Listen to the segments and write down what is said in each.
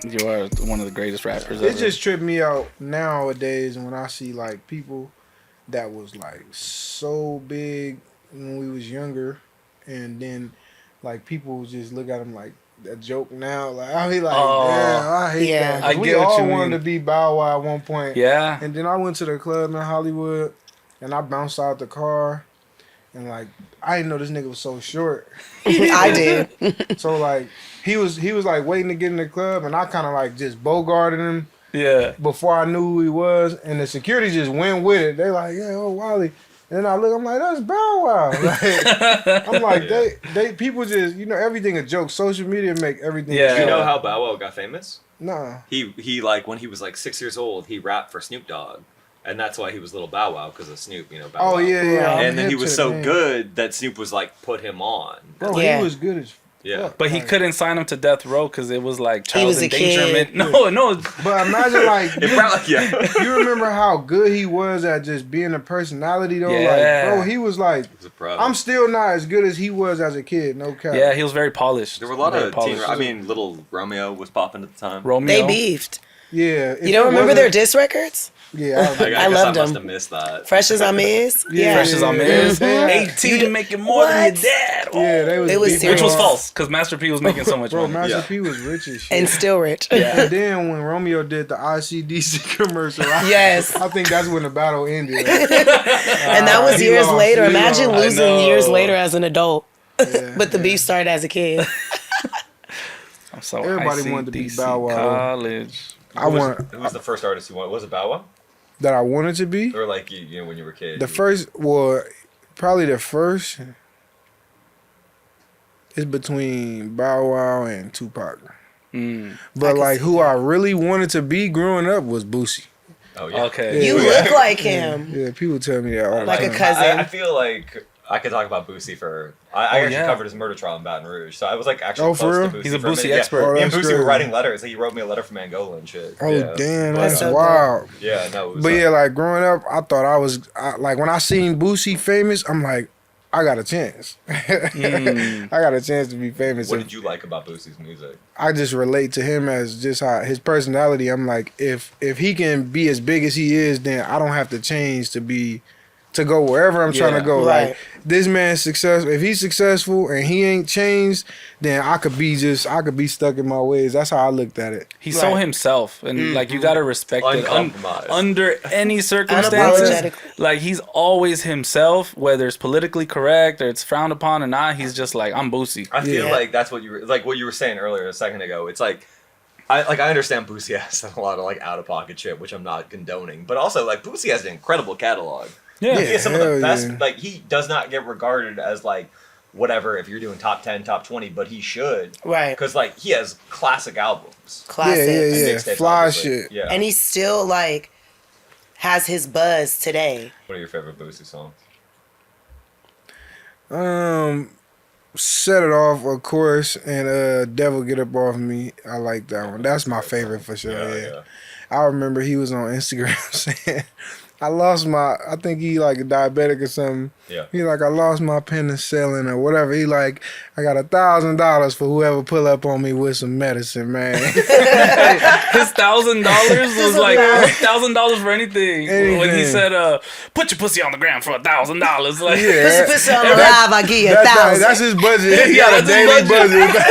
You are one of the greatest rappers It ever. just tripped me out nowadays when I see like people that was like so big when we was younger, and then like people just look at them like a joke now. Like I be like, damn, I hate that. 'Cause I we get what all you wanted mean. to be Bow Wow at one point. Yeah. And then I went to the club in Hollywood, and I bounced out the car, and like I didn't know this nigga was so short. I did. So like he was like waiting to get in the club, and I kind of like just bogarted him Yeah. before I knew who he was, and the security just went with it. They like, yeah, oh Wally. And then I look, I'm like, that's Bow Wow. Like, I'm like, they people just, everything a joke. Social media make everything. Yeah. A Do joke. you know how Bow Wow got famous? Nah. He like when he was like 6 years old, he rapped for Snoop Dogg, and that's why he was Little Bow Wow because of Snoop. Bow Oh Wow. yeah. I'm And then he hip was to so the game. good that Snoop was like put him on. Bro, Yeah. he was good as Yeah. fuck. But he Like, couldn't sign him to death row because it was like child was a endangerment. kid. No. But imagine like It probably, yeah. you remember how good he was at just being a personality though. Yeah. Like, bro, he was like, It was a pro. I'm still not as good as he was as a kid. No cap. Yeah, he was very polished. There were a lot Very of polished. Little Romeo was popping at the time. Romeo. They beefed. Yeah. if You don't it remember their wasn't- diss records? Yeah. I I guess loved I must him. have missed that. Fresh as I'm is. Yeah. Fresh as I'm is. Yeah. 18 making more than your What? dad. Oh. Yeah, they was It was beefing Which was hard. false because Master P was making so much Bro, money. Master Yeah. P was rich as shit. And still rich. And then when Romeo did the ICDC commercial, Yes. I think that's when the battle ended. And that was He years lost, later. he Imagine lost. losing I know. years later as an adult. Yeah, But the beef started as a kid. I'm so Everybody wanted to be ICDC Bow Wow. College. I want Who was the first artist you wanted? Was it Bow Wow? that I wanted to be. Or like you know when you were a kid? The first, well, probably the first is between Bow Wow and Tupac. Mm. But can like see who I really wanted to be growing up was Boosie. Oh yeah. Okay. You Yeah. look like him. Yeah, people tell me that all the Like a time. cousin. I feel like I could talk about Boosie for. I actually yeah. covered his murder trial in Baton Rouge, so I was like actually Oh, for close real? to Boosie. He's a for Boosie minute. expert. Yeah. Oh, Me and that's Boosie were crazy. writing letters. He wrote me a letter from Angola and shit. Oh yeah. damn, But- that's so wild. Yeah, no. It was, But yeah, like growing up, I thought like when I seen Boosie famous, I'm like, I got a chance. I got a chance to be famous. What If- did you like about Boosie's music? I just relate to him as just how his personality. I'm like, if he can be as big as he is, then I don't have to change to go wherever I'm trying Yeah. to go. Right. Like this man's successful. If he's successful and he ain't changed, then I could be stuck in my ways. That's how I looked at it. He's so Right. himself, and like you gotta respect it Uncompromised. under any circumstances. Unapologetically. Like he's always himself, whether it's politically correct or it's frowned upon or not. He's just like, I'm Boosie. I feel Yeah. like that's what you were saying earlier a second ago. It's like I understand Boosie has a lot of like out of pocket shit, which I'm not condoning, but also like Boosie has an incredible catalog. Yeah. He has some of hell the best. yeah. Like he does not get regarded as like whatever if you're doing top 10, top 20, but he should Right. because like he has classic albums. Classic. Yeah, And yeah. mixtapes, Fly obviously. shit. Yeah. And he still like has his buzz today. What are your favorite Boosie songs? Set It Off, of course, and Devil Get Up Off Me. I like that one. That's my favorite for sure. Yeah. I remember he was on Instagram saying, I think he like a diabetic or something. Yeah. He like, I lost my penicillin or whatever. He like, I got $1,000 for whoever pull up on me with some medicine, man. His $1,000 was like $1,000 for anything. When he Anything. said, "Put your pussy on the ground for $1,000," like Yeah. Pussy on the live, I give you That's 1,000. his budget. He got a that's his daily budget. budget.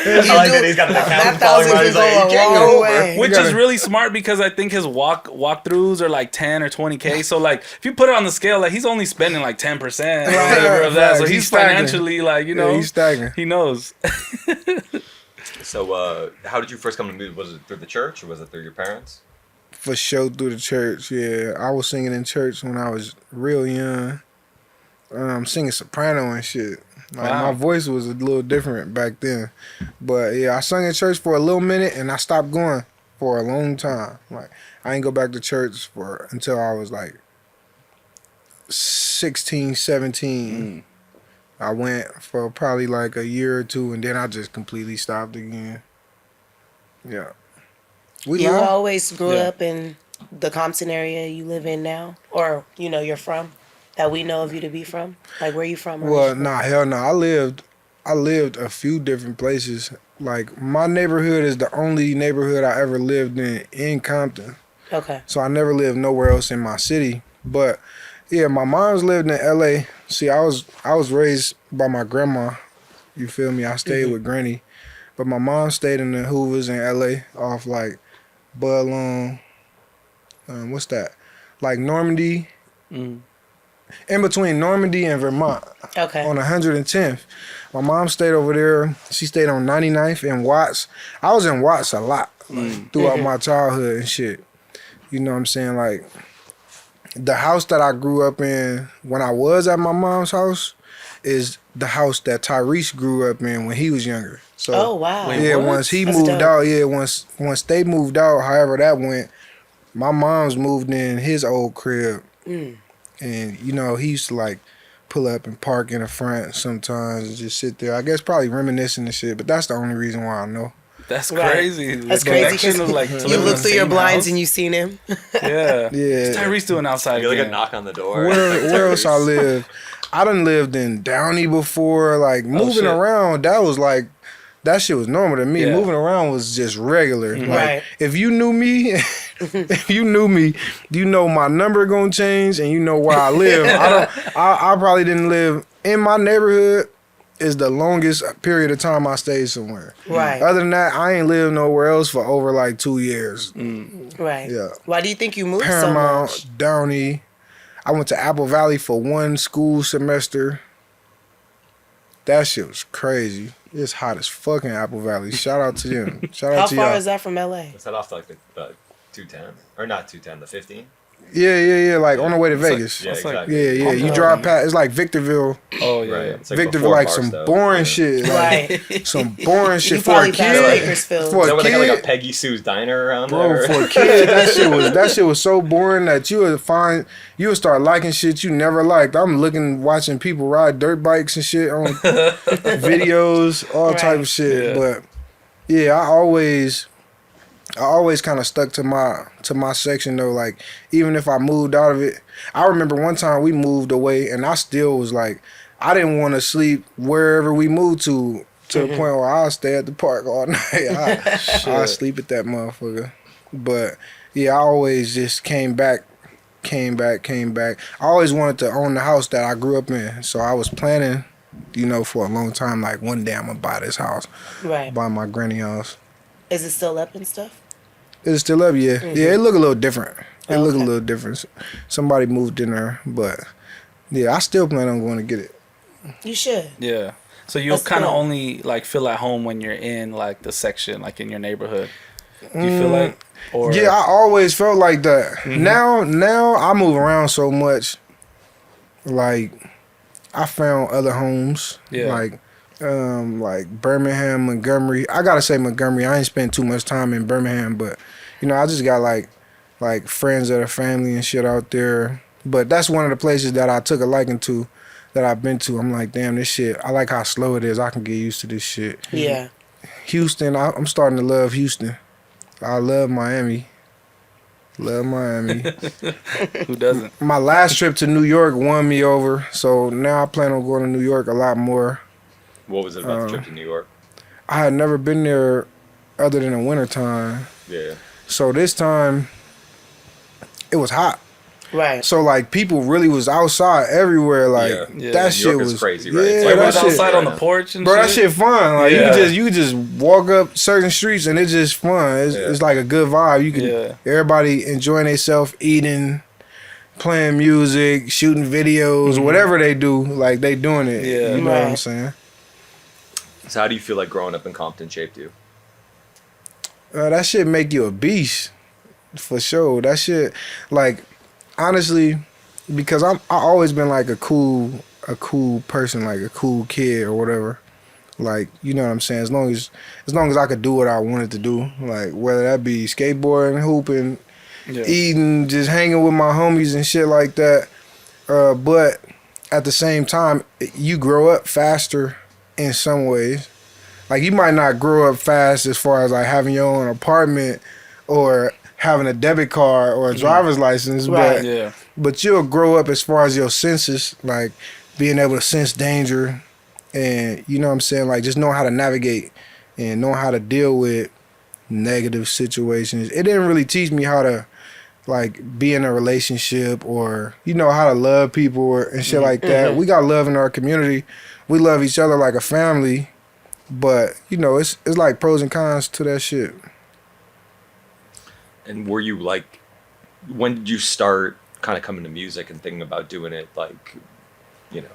I like that he's got an accountant That calling 1,000 him. He's can like, go you a can't long go over. way. Which gotta- is really smart because I think his walkthroughs are like 10 or 20K. So like if you put it on the scale, like he's only spending like 10% or whatever of that. So Facts. he's He's stacking. financially like, you know, Yeah, he's stacking. he knows. So, how did you first come to music? Was it through the church or was it through your parents? For sure through the church, yeah. I was singing in church when I was real young. Singing soprano and shit. Like Wow. my voice was a little different back then. But yeah, I sung in church for a little minute and I stopped going for a long time. Like I ain't go back to church until I was like 16, 17. I went for probably like a year or two and then I just completely stopped again. Yeah. We You live? always grew Yeah. up in the Compton area you live in now? Or, you're from? That we know of you to be from? Like, where you from? Well, nah, hell no. I lived I lived a few different places. Like my neighborhood is the only neighborhood I ever lived in Compton. Okay. So I never lived nowhere else in my city. But yeah, my mom's lived in LA. See, I was raised by my grandma. You feel me? I stayed with Granny. But my mom stayed in the Hoovers in LA off like Bud Long. What's that? Like Normandy. In between Normandy and Vermont. Okay. On 110th. My mom stayed over there. She stayed on 99th and Watts. I was in Watts a lot throughout my childhood and shit. You know what I'm saying? Like, the house that I grew up in when I was at my mom's house is the house that Tyrese grew up in when he was younger. So, oh, wow. Yeah, what? once he That's moved dope. out, once they moved out, however that went, my mom's moved in his old crib. And, you know, he used to, like, pull up and park in the front sometimes and just sit there. I guess probably reminiscing and shit, but that's the only reason why I know. That's Right. crazy. That's The crazy. connection 'Cause of, like, to you live in look the through your same blinds house. and you seen him. Yeah. Yeah. What's Tyrese doing outside You're like again? a knock on the door. Where else I live? I done lived in Downey before. Like moving shit. around, that was like that shit was normal to me. Yeah. Moving around was just regular. Like Right. if you knew me, if you knew me, you know my number gonna change and you know where I live. I probably didn't live in my neighborhood. Is the longest period of time I stayed somewhere. Right. Other than that, I ain't lived nowhere else for over like 2 years. Right. Yeah. Why do you think you moved Paramount, so much? Downey. I went to Apple Valley for one school semester. That shit was crazy. It's hot as fucking Apple Valley. Shout out to them. Shout out How to far y'all. is that from LA? Let's head off to like the 210. Or not 210, the 15. Yeah. Like on the way to Vegas. Yeah, It's like- exactly. Yeah. You drive past. It's like Victorville. Oh, yeah. Right. yeah. It's like Victorville, before like some Barstow. boring Yeah. shit. Like, Right. some boring shit You for a probably passed kid. Bakersfield. For Is that a where they got like a kid. Peggy Sue's diner around Bro, there? for a kid, that shit was so boring that you would start liking shit you never liked. I'm watching people ride dirt bikes and shit on videos, all Right. type of shit. Yeah. But yeah, I always kind of stuck to my section though. Like even if I moved out of it, I remember one time we moved away and I still was like, I didn't want to sleep wherever we moved to the point where I'll stay at the park all night. I'll sleep at that motherfucker. But yeah, I always just came back. I always wanted to own the house that I grew up in. So I was planning, for a long time, like one day I'm gonna buy this house, Right. buy my granny house. Is it still up and stuff? It's still up, yeah. Yeah, it look a little different. It look a Okay. little different. Somebody moved in there, but yeah, I still plan on going to get it. You should. Yeah. So you'll That's kind of good. only like feel at home when you're in like the section, like in your neighborhood. Do you feel like? Or Yeah, I always felt like that. Now I move around so much. Like I found other homes. Yeah. Like Birmingham, Montgomery. I gotta say Montgomery. I ain't spent too much time in Birmingham, but I just got like friends that are family and shit out there. But that's one of the places that I took a liking to, that I've been to. I'm like, damn, this shit. I like how slow it is. I can get used to this shit. Yeah. Houston. I'm starting to love Houston. I love Miami. Love Miami. who doesn't? My last trip to New York won me over, so now I plan on going to New York a lot more. What was it about the trip to New York? I had never been there other than in wintertime. Yeah. So this time, it was hot. Right. So like people really was outside everywhere. Like Yeah. that New shit York is was crazy, right? Yeah, It's Like like that was shit, outside on the porch and bro. That shit. shit fun. Like Yeah. you could just walk up certain streets and it's just fun. It's like a good vibe. You can everybody enjoying themselves, eating, playing music, shooting videos, whatever they do. Like they doing it. Yeah. You know what I'm Right. saying? So how do you feel like growing up in Compton shaped you? That shit make you a beast, for sure. That shit, like, honestly, because I always been like a cool person, like a cool kid or whatever. Like, you know what I'm saying? As long as I could do what I wanted to do, like whether that be skateboarding, hooping, eating, just hanging with my homies and shit like that. But at the same time, you grow up faster in some ways. Like you might not grow up fast as far as like having your own apartment or having a debit card or a driver's license, Right. but you'll grow up as far as your senses, like being able to sense danger and you know what I'm saying, like just knowing how to navigate and knowing how to deal with negative situations. It didn't really teach me how to like be in a relationship or you know how to love people and shit like that. We got love in our community. We love each other like a family, but you know it's like pros and cons to that shit. And were you like, when did you start kind of coming to music and thinking about doing it? Like, you know.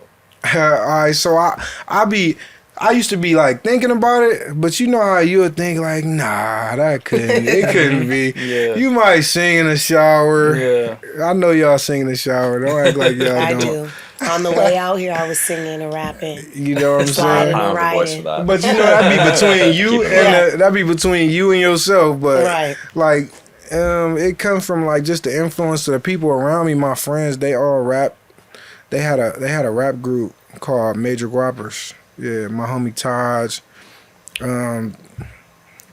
All right, so I used to be like thinking about it, but you know how you would think like, nah, it couldn't be. Yeah. You might sing in the shower. Yeah. I know y'all sing in the shower. Don't act like y'all I don't. do. On the way out here, I was singing and rapping. You know what I'm Sliding saying? I don't have the voice for Riding. that. But you know that'd be between you Keep it and that'd be between you and yourself. But Right. like, it comes from like just the influence of the people around me. My friends, they all rap. They had a rap group called Major Guappers. Yeah, my homie Taj,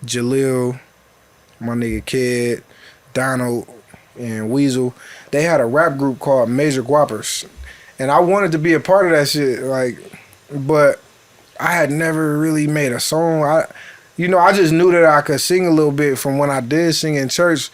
Jalil, my nigga Kid, Donald, and Weasel. They had a rap group called Major Guappers. And I wanted to be a part of that shit, like, but I had never really made a song. I just knew that I could sing a little bit from when I did sing in church.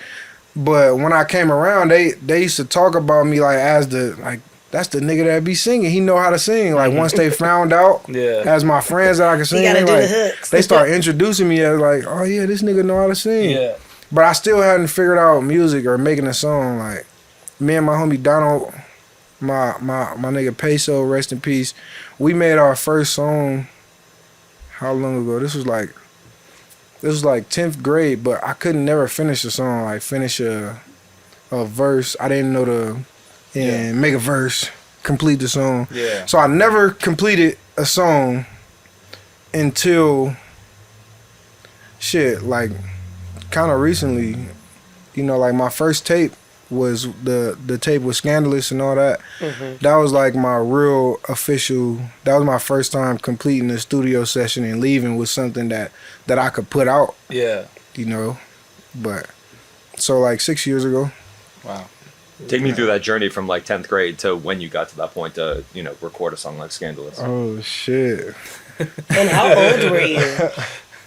But when I came around, they used to talk about me like as the like that's the nigga that be singing. He know how to sing. Like once they found out as my friends that I could sing, gotta do like, the hooks. they start introducing me as like, oh yeah, this nigga know how to sing. Yeah. But I still hadn't figured out music or making a song. Like me and my homie Donald, my nigga Peso, rest in peace. We made our first song. How long ago? This was like 10th grade, but I couldn't never finish a song. Like finish a verse. I didn't know make a verse, complete the song. Yeah. So I never completed a song until shit like kind of recently. You know, like my first tape was the tape with Scandalous and all that. That was like my real official. That was my first time completing a studio session and leaving with something that I could put out. Yeah. You know, but so like 6 years ago. Wow. Take me through that journey from like 10th grade to when you got to that point to, you know, record a song like Scandalous. Oh shit! And how old were you?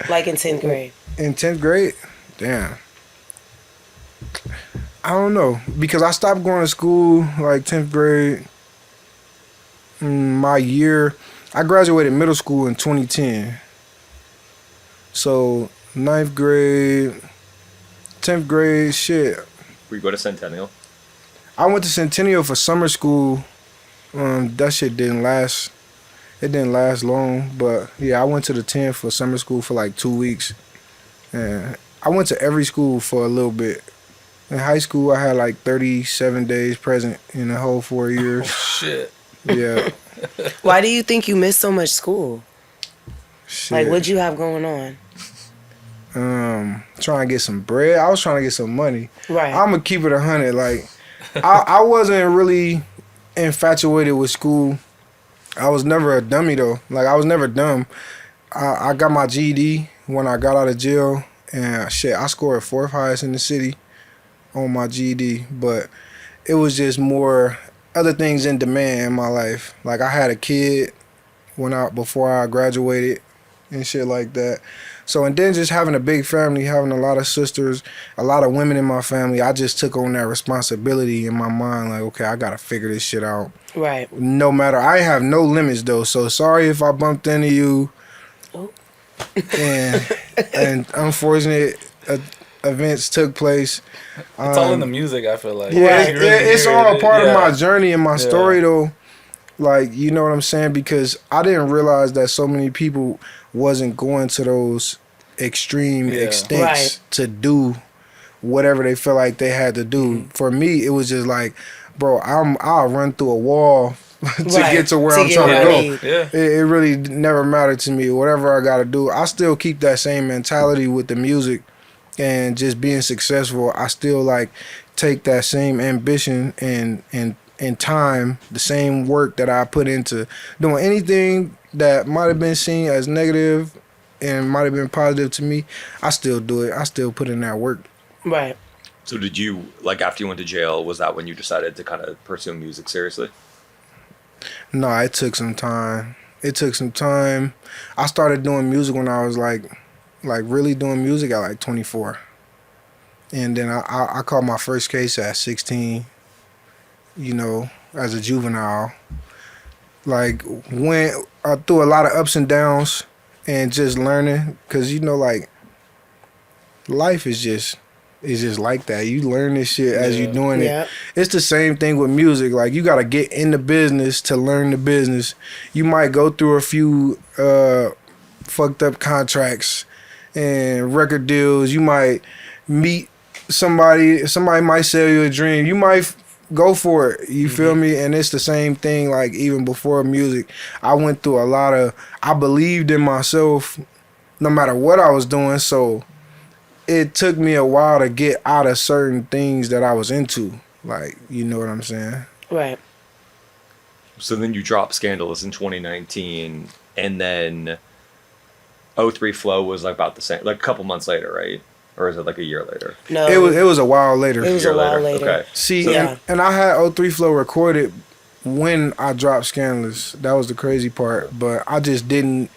Like in 10th grade? In 10th grade, damn. I don't know because I stopped going to school like 10th grade. My year, I graduated middle school in 2010. So 9th grade, 10th grade, shit. We go to Centennial. I went to Centennial for summer school. That shit didn't last. It didn't last long, but yeah, I went to the 10 for summer school for like 2 weeks. And I went to every school for a little bit. In high school, I had like 37 days present in the whole 4 years. Shit. Yeah. Why do you think you missed so much school? Shit. Like, what'd you have going on? Trying to get some bread. I was trying to get some money. Right. I'm gonna keep it 100. Like, I wasn't really infatuated with school. I was never a dummy though. Like, I was never dumb. I got my GED when I got out of jail, and shit, I scored 4th highest in the city on my GED. But it was just more other things in demand in my life. Like, I had a kid before I graduated and shit like that. So, and then just having a big family, having a lot of sisters, a lot of women in my family, I just took on that responsibility in my mind. Like, okay, I gotta figure this shit out. Right. No matter, I have no limits though. So sorry if I bumped into you. Oh. And unfortunate events took place. It's all in the music, I feel like. Yeah, Like, you really it's hear all it. part of Yeah. my journey and my story though. Like, you know what I'm saying? Because I didn't realize that so many people wasn't going to those extreme extents Right. to do whatever they feel like they had to do. For me, it was just like, bro, I'll run through a wall to Right. get to where To I'm get trying where to I go. need. Yeah. It really never mattered to me. Whatever I got to do, I still keep that same mentality with the music and just being successful. I still like take that same ambition and time, the same work that I put into doing anything that might have been seen as negative and might have been positive to me. I still do it. I still put in that work. Right. So did you, like after you went to jail, was that when you decided to kind of pursue music seriously? No, it took some time. it took some time. I started doing music when I was like really doing music at like 24. And then I caught my first case at 16, you know, as a juvenile. Like, went through a lot of ups and downs and just learning. Because, you know, like, life is just like that. You learn this shit as you're doing it. It's the same thing with music. Like, you got to get in the business to learn the business. You might go through a few fucked up contracts and record deals. You might meet somebody might sell you a dream. You might go for it. You feel me? And it's the same thing, like, even before music. I went through I believed in myself no matter what I was doing, so it took me a while to get out of certain things that I was into. Like, you know what I'm saying? Right. So then you dropped Scandalous in 2019, and then '03 Flow was like about the same, like a couple months later, right? Or is it like a year later? No. It was a while later. It was a while later. Okay. See, and I had '03 Flow recorded when I dropped Scandalous. That was the crazy part. But I just didn't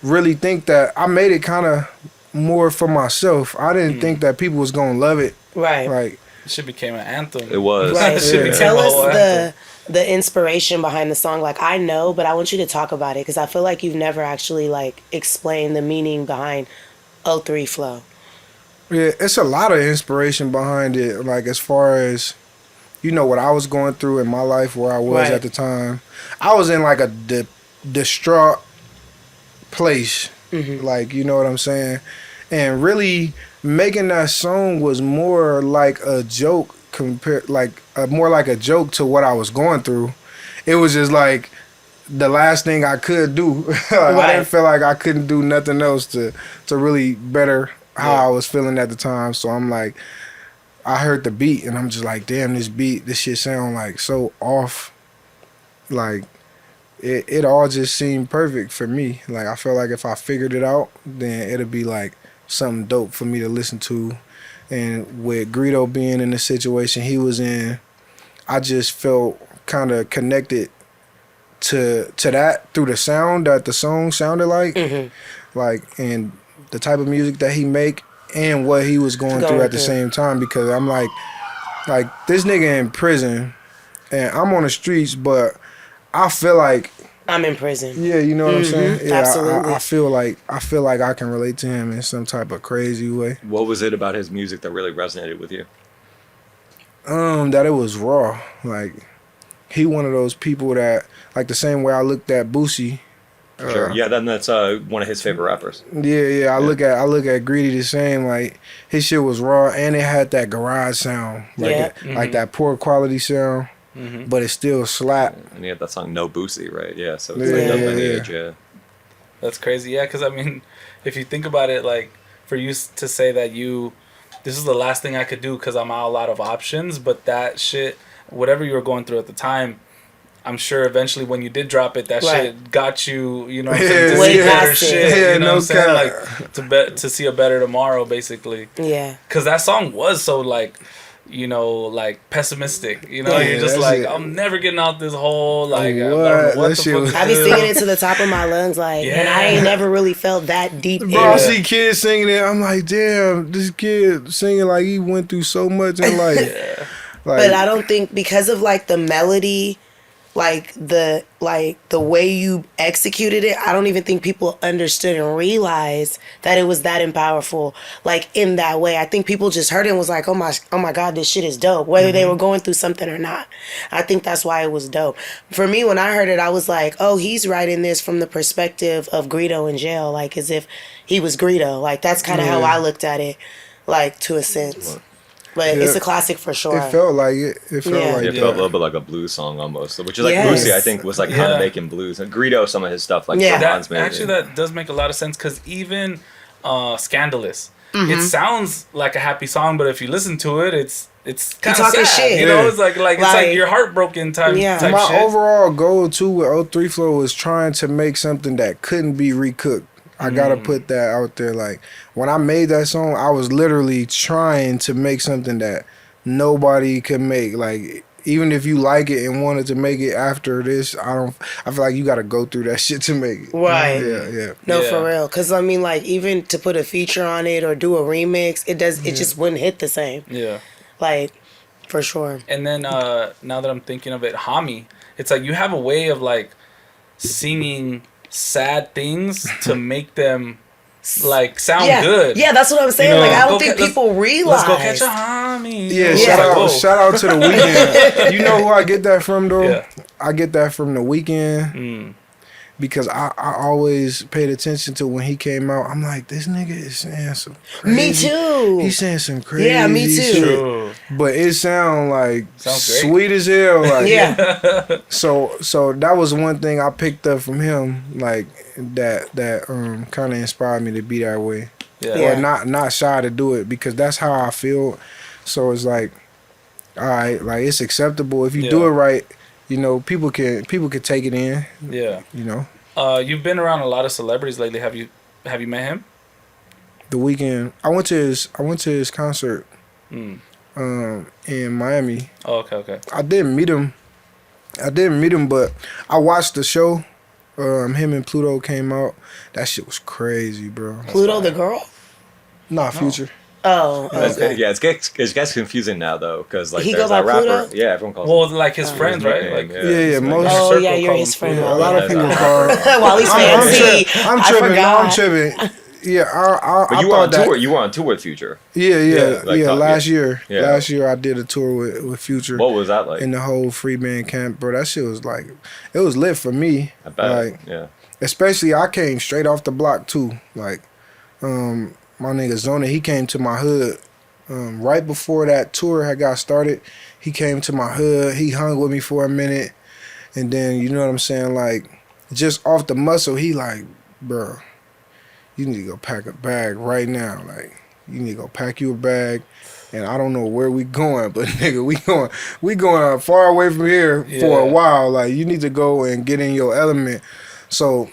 really think that. I made it kind of more for myself. I didn't think that people was going to love it. Right. Like, It should became an anthem. It was. Right. Yeah. Tell us anthem. the inspiration behind the song. Like, I know, but I want you to talk about it because I feel like you've never actually like explained the meaning behind '03 Flow. yeah, it's a lot of inspiration behind it. Like, as far as, you know, what I was going through in my life, where I was at the time. I was in like a distraught place. Like, you know what I'm saying? And really making that song was more like a joke more like a joke to what I was going through. It was just like the last thing I could do. I didn't feel like I couldn't do nothing else to really better how I was feeling at the time. So I'm like, I heard the beat and I'm just like, damn, this shit sound like so off. Like, it all just seemed perfect for me. Like, I felt like if I figured it out, then it'd be like something dope for me to listen to. And with Greedo being in the situation he was in, I just felt kind of connected to that through the sound that the song sounded like. Like, and the type of music that he make and what he was going through at the same time. Because I'm like this nigga in prison and I'm on the streets, but I feel like I'm in prison. Yeah, you know what I'm saying? Yeah, absolutely. I feel like I can relate to him in some type of crazy way. What was it about his music that really resonated with you? That it was raw. Like, he one of those people that, like, the same way I looked at Boosie. Sure. Yeah, then that's one of his favorite rappers. Yeah. I look at Greedy the same. Like, his shit was raw and it had that garage sound, like like that poor quality sound. But it still slapped. And he had that song No Boosie, right? Yeah, so it's like no lineage, yeah. That's crazy. Yeah, because I mean, if you think about it, like, for you to say that this is the last thing I could do because I'm out a lot of options, but that shit, whatever you were going through at the time, I'm sure eventually when you did drop it, that shit got you, you know what I'm saying, to see better shit, you know what I'm saying, like, to see a better tomorrow, basically. Yeah. Because that song was so, like, you know, like, pessimistic. You know, you're just like, I'm never getting out this hole. Like, I don't know what the fuck. I be singing it to the top of my lungs, like, and I ain't never really felt that deep. Bro, I see kids singing it. I'm like, damn, this kid singing like he went through so much in life. Like, but I don't think because of like the melody, like the way you executed it, I don't even think people understood and realized that it was that powerful, like, in that way. I think people just heard it and was like, oh my God, this shit is dope, whether they were going through something or not. I think that's why it was dope. For me, when I heard it, I was like, oh, he's writing this from the perspective of Greedo in jail, like, as if he was Greedo. Like, that's kind of how I looked at it, like, to a sense. But it's a classic for sure. It felt like it. It felt like it felt a little bit like a blues song almost, which is like Boosie, I think, was like kind of making blues. And Greedo, some of his stuff, like that does make a lot of sense because even Scandalous, it sounds like a happy song, but if you listen to it, it's kind of sad. Shit. You know, it's like it's like you're heartbroken type My shit. overall goal too with '03 Flow was trying to make something that couldn't be recooked. I gotta put that out there. Like, when I made that song, I was literally trying to make something that nobody could make. Like, even if you like it and wanted to make it after this, I feel like you got to go through that shit to make it. Right. Yeah. No, Yeah. for real. Because, I mean, like, even to put a feature on it or do a remix, it just wouldn't hit the same. Yeah. Like, for sure. And then now that I'm thinking of it, Hami, it's like you have a way of like singing sad things to make them like sound good. Yeah, that's what I'm saying. You know, like, I don't go think ca- people realize. Let's go catch a Hami. Yeah, It's shout like, out, whoa. shout out to the Weeknd. You know who I get that from though? Yeah. I get that from the Weeknd Mm. because I always paid attention to when he came out. I'm like, this nigga is saying some crazy. Me too. He's saying some crazy. Yeah, me too. shit. True. But it sounds like Sounds great. sweet as hell. Like, Yeah. So that was one thing I picked up from him, like that kind of inspired me to be that way, Yeah. or not shy to do it because that's how I feel. So it's like, all right, like it's acceptable if you do it right. You know, people can take it in. Yeah. You know, You've been around a lot of celebrities lately. Have you met him? the Weeknd. I went to his concert Mm. in Miami. Oh, okay. I didn't meet him, but I watched the show. Him and Pluto came out. That shit was crazy, bro. Pluto the girl? Nah, Future. Oh, okay. Yeah, it gets confusing now though, because like He there's go by that rapper. Pluto? Yeah, everyone calls Well, him. like his friends, right? nickname, Like, yeah. Yeah, most. Oh, circle yeah, you're call his him friend. Pluto. A lot of Yeah, people that's- call. Wally's fancy. I'm I tripping. No, I'm forgot. tripping. Yeah, I But you were thought on that. tour. You were on tour with Future. Yeah. like, Last year, yeah. last year I did a tour with Future What was that like? in the whole free band camp, bro. That shit was like, it was lit for me. I bet. Like, Yeah. especially I came straight off the block too. Like, my nigga Zona, he came to my hood right before that tour had got started. He came to my hood. He hung with me for a minute, and then you know what I'm saying, like just off the muscle, he like, bro, you need to go pack a bag right now. Like, you need to go pack you a bag. And I don't know where we going, but nigga, we going far away from here for a while. Like, you need to go and get in your element. So,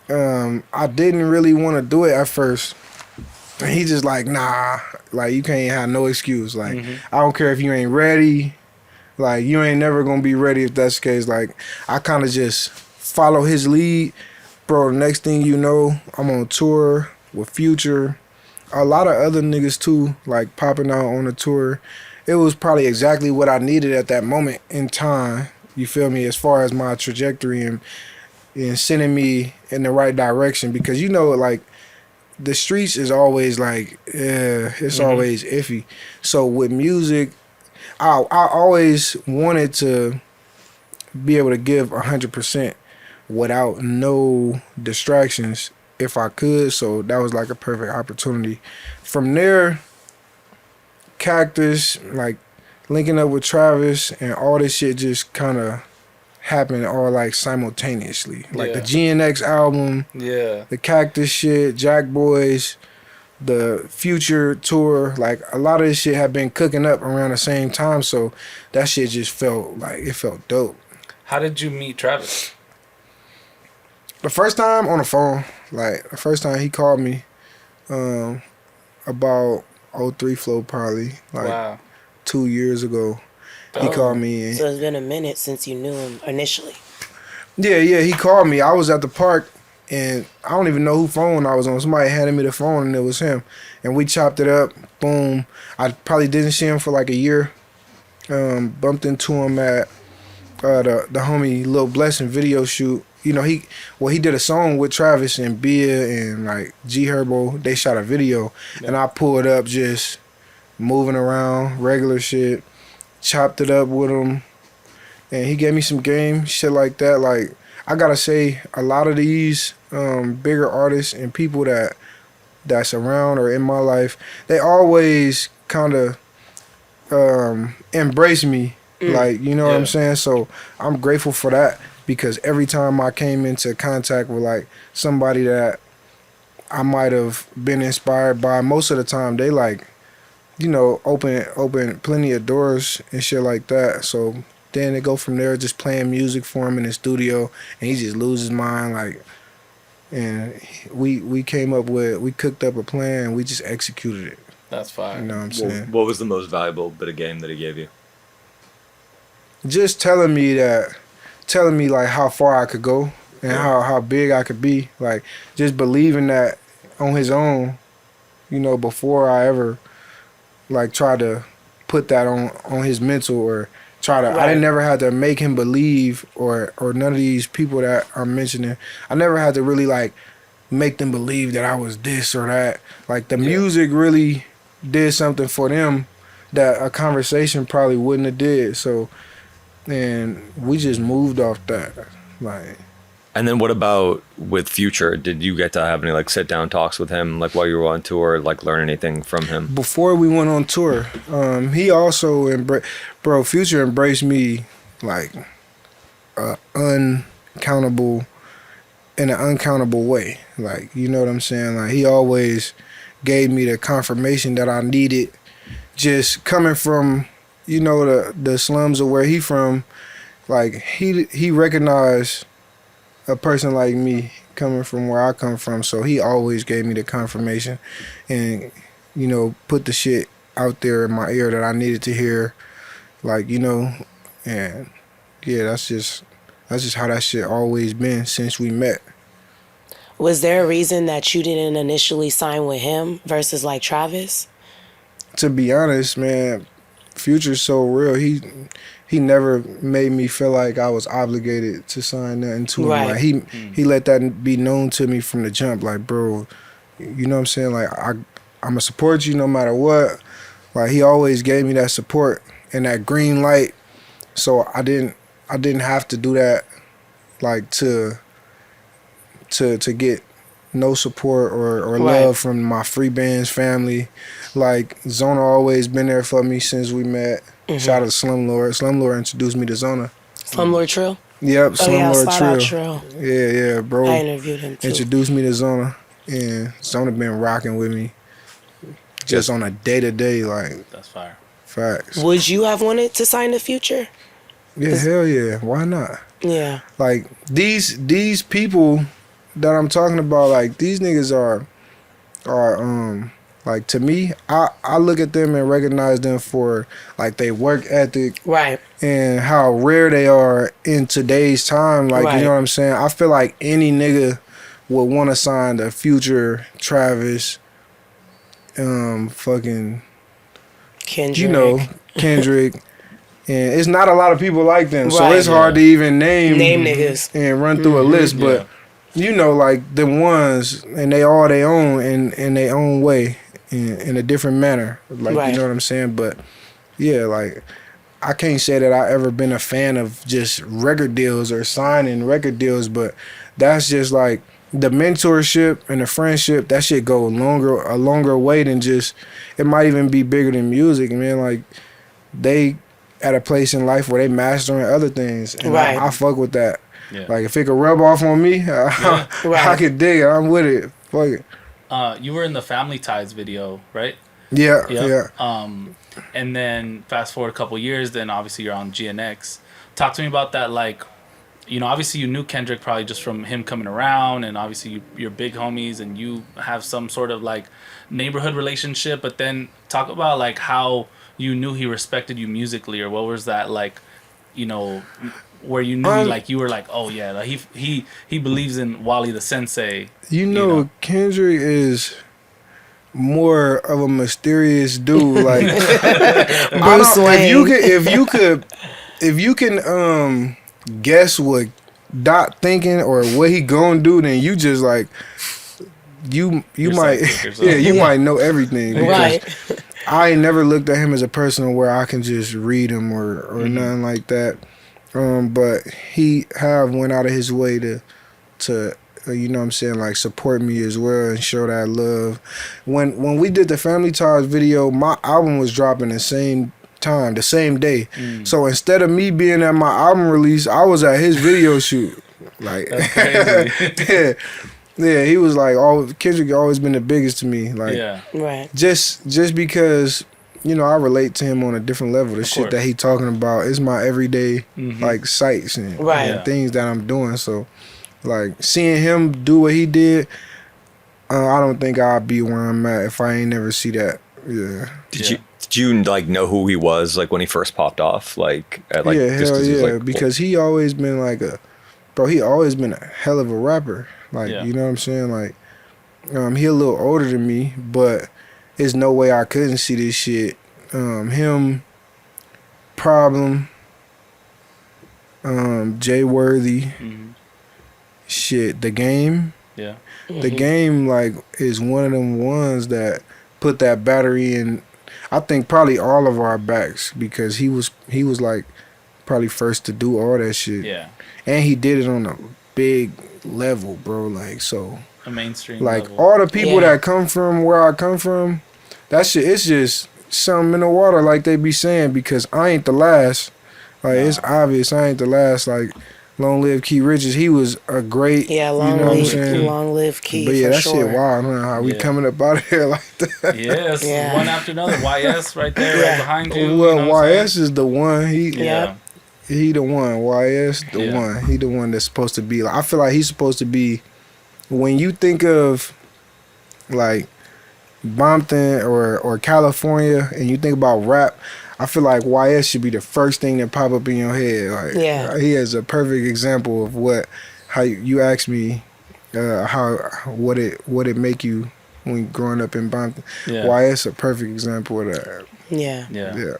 I didn't really want to do it at first. And he just like, nah, like you can't have no excuse. Like, I don't care if you ain't ready. Like, you ain't never gonna be ready if that's the case. Like, I kind of just follow his lead. Bro, the next thing you know, I'm on tour with Future. A lot of other niggas too, like popping out on the tour. It was probably exactly what I needed at that moment in time. You feel me? As far as my trajectory and sending me in the right direction. Because you know, like, the streets is always like, it's always iffy. So with music, I always wanted to be able to give 100% without no distractions if I could. So that was like a perfect opportunity. From there, Cactus, like linking up with Travis and all this shit just kind of happened all like simultaneously. Like the GNX album, the Cactus shit, Jack Boys, the Future tour, like a lot of this shit had been cooking up around the same time. So that shit just felt like, it felt dope. How did you meet Travis? The first time on the phone, like the first time he called me, about 03 Flow probably, like 2 years ago. He called me. So it's been a minute since you knew him initially. Yeah, he called me. I was at the park, and I don't even know who phone I was on. Somebody handed me the phone, and it was him. And we chopped it up. Boom. I probably didn't see him for like a year. Bumped into him at the homie Lil Blessing video shoot. You know, he did a song with Travis and Bia and like G Herbo. They shot a video, and I pulled up just moving around, regular shit. Chopped it up with him, and he gave me some game, shit like that. Like, I gotta say, a lot of these bigger artists and people that's around or in my life, they always kind of embrace me. Like, you know what I'm saying? So I'm grateful for that, because every time I came into contact with like somebody that I might have been inspired by, most of the time they like, you know, open plenty of doors and shit like that. So then they go from there, just playing music for him in the studio, and he just loses his mind. Like, and we cooked up a plan, and we just executed it. That's fine. You know what I'm saying? What was the most valuable bit of game that he gave you? just telling me like how far I could go and how big I could be. Like just believing that on his own, you know, before I ever like try to put that on his mental or try to. I didn't never had to make him believe or none of these people that I'm mentioning. I never had to really like make them believe that I was this or that. Like the music really did something for them that a conversation probably wouldn't have did. So, and we just moved off that. Like, And then what about with Future? Did you get to have any like sit down talks with him like while you were on tour, like learn anything from him? before we went on tour, he also Future embraced me like uncountable in an uncountable way. Like, you know what I'm saying? Like he always gave me the confirmation that I needed. Just coming from, you know, the slums of where he from, like he recognized a person like me coming from where I come from, so he always gave me the confirmation and, you know, put the shit out there in my ear that I needed to hear, like, you know, and yeah, that's just how that shit always been since we met. Was there a reason that you didn't initially sign with him versus like Travis? To be honest, man, Future's so real. He never made me feel like I was obligated to sign nothing to him. Right. Like he let that be known to me from the jump. Like, bro, you know what I'm saying? Like I'ma support you no matter what. Like he always gave me that support and that green light. So I didn't have to do that like to get no support or love from my free bands family. Like Zona always been there for me since we met. Shout out to Slumlord. Slumlord introduced me to Zona. Slumlord Trill? Yep, Slumlord Trill. Yeah, bro. I interviewed him too. Introduced me to Zona, and Zona been rocking with me just on a day-to-day, like. That's fire. Facts. Would you have wanted to sign the Future? Yeah, hell yeah. Why not? Yeah. Like these people that I'm talking about, like these niggas are like, to me, I look at them and recognize them for like they work ethic, right, and how rare they are in today's time. Like, you know what I'm saying? I feel like any nigga would want to sign the Future, Travis, fucking Kendrick, you know, Kendrick. And it's not a lot of people like them, so it's hard to even name niggas and run through a list. But you know, like the ones, and they all they own in their own way, in a different manner. Like, you know what I'm saying? But yeah, like I can't say that I ever been a fan of just record deals or signing record deals, but that's just like the mentorship and the friendship. That shit go a longer way than just. It might even be bigger than music, man. Like they at a place in life where they mastering other things, and I fuck with that. Yeah. Like if it could rub off on me, I could dig it. I'm with it. Fuck it. You were in the Family Ties video, right? Yeah. And then fast forward a couple years, then obviously you're on GNX. Talk to me about that. Like, you know, obviously you knew Kendrick probably just from him coming around, and obviously you're big homies, and you have some sort of like neighborhood relationship. But then talk about like how you knew he respected you musically, or what was that like, you know, where you knew like you were like, oh yeah, like he believes in Wallie the Sensei. You know, Kendrick is more of a mysterious dude. Like Bruce Wayne. if you can guess what Dot thinking or what he gonna do, then you just like you might you might know everything. Right. I ain't never looked at him as a person where I can just read him or nothing like that. But he have went out of his way to you know what I'm saying, like support me as well and show that love. When we did the Family Ties video, my album was dropping the same time, the same day. So instead of me being at my album release, I was at his video shoot. Like that's crazy. Yeah, he was like, Kendrick always been the biggest to me. Like, just because, you know, I relate to him on a different level. The shit that he talking about is my everyday like sights and things that I'm doing. So, like seeing him do what he did, I don't think I'd be where I'm at if I ain't never see that Yeah. Did you like know who he was like when he first popped off? Like at like Yeah, just hell 'cause he was, yeah. like, Because he always been like he always been a hell of a rapper. Like, Yeah. you know what I'm saying? Like, he a little older than me, but there's no way I couldn't see this shit. Him, Problem, Jay Worthy, shit, The Game. Yeah. The Game, like, is one of them ones that put that battery in, I think, probably all of our backs, because he was like probably first to do all that shit. Yeah. And he did it on a big level, bro. Like, so, A mainstream like, level. all the people Yeah. that come from where I come from, that shit, it's just something in the water, like they be saying, because I ain't the last. Like, it's obvious I ain't the last. Like, Long Live Key Richards, he was a great, Yeah, you know what I'm saying? long live Key. But yeah, for that sure. shit wild, huh? How we Yeah. coming up out of here like that. Yes, Yeah. one after another. YS right there, Yeah. right behind you. Well, you know what I'm YS is the one. saying? He the one. YS the Yeah. one. He the one that's supposed to be. Like, I feel like he's supposed to be. When you think of like Compton or California, and you think about rap, I feel like YS should be the first thing that pop up in your head. Like, Yeah. he is a perfect example of how you asked me what it make you when growing up in Compton. Yeah. YS a perfect example of that. Yeah. Yeah. Yeah.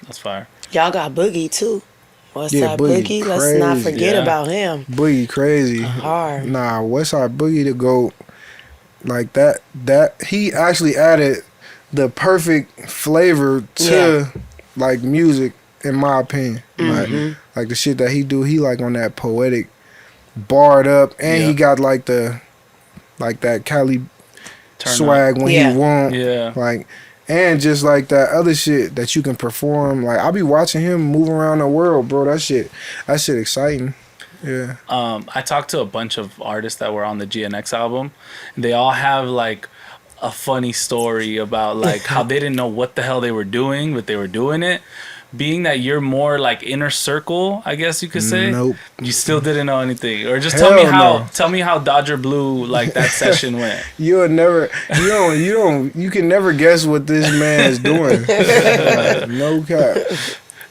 That's fire. Y'all got Boogie too. Westside Yeah, Boogie, Boogie. Let's not crazy. forget Yeah. about him. Boogie crazy. Hard. Nah, Westside Boogie the GOAT. Like that he actually added the perfect flavor to like music, in my opinion. Like the shit that he do, he like on that poetic, barred up, and he Yeah. got like that Cali Turn swag when Yeah. he want. Yeah. Like, and just like that other shit that you can perform. Like, I be watching him move around the world, bro. That shit exciting. Yeah. I talked to a bunch of artists that were on the GNX album, and they all have like a funny story about like how they didn't know what the hell they were doing, but they were doing it. Being that you're more like inner circle, I guess you could say. Nope. You still didn't know anything, or just Hell tell me how Dodger Blue like that session went. You can never guess what this man is doing. No cap.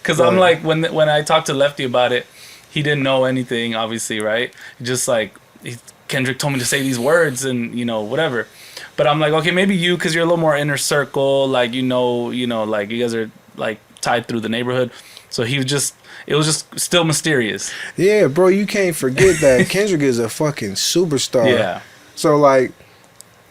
Because I'm like, when I talked to Lefty about it, he didn't know anything, obviously, right? Just like Kendrick told me to say these words and whatever. But I'm like, okay, maybe you, because you're a little more inner circle, like like you guys are like tied through the neighborhood. So it was just still mysterious. Yeah, bro, you can't forget that Kendrick is a fucking superstar. Yeah. So like,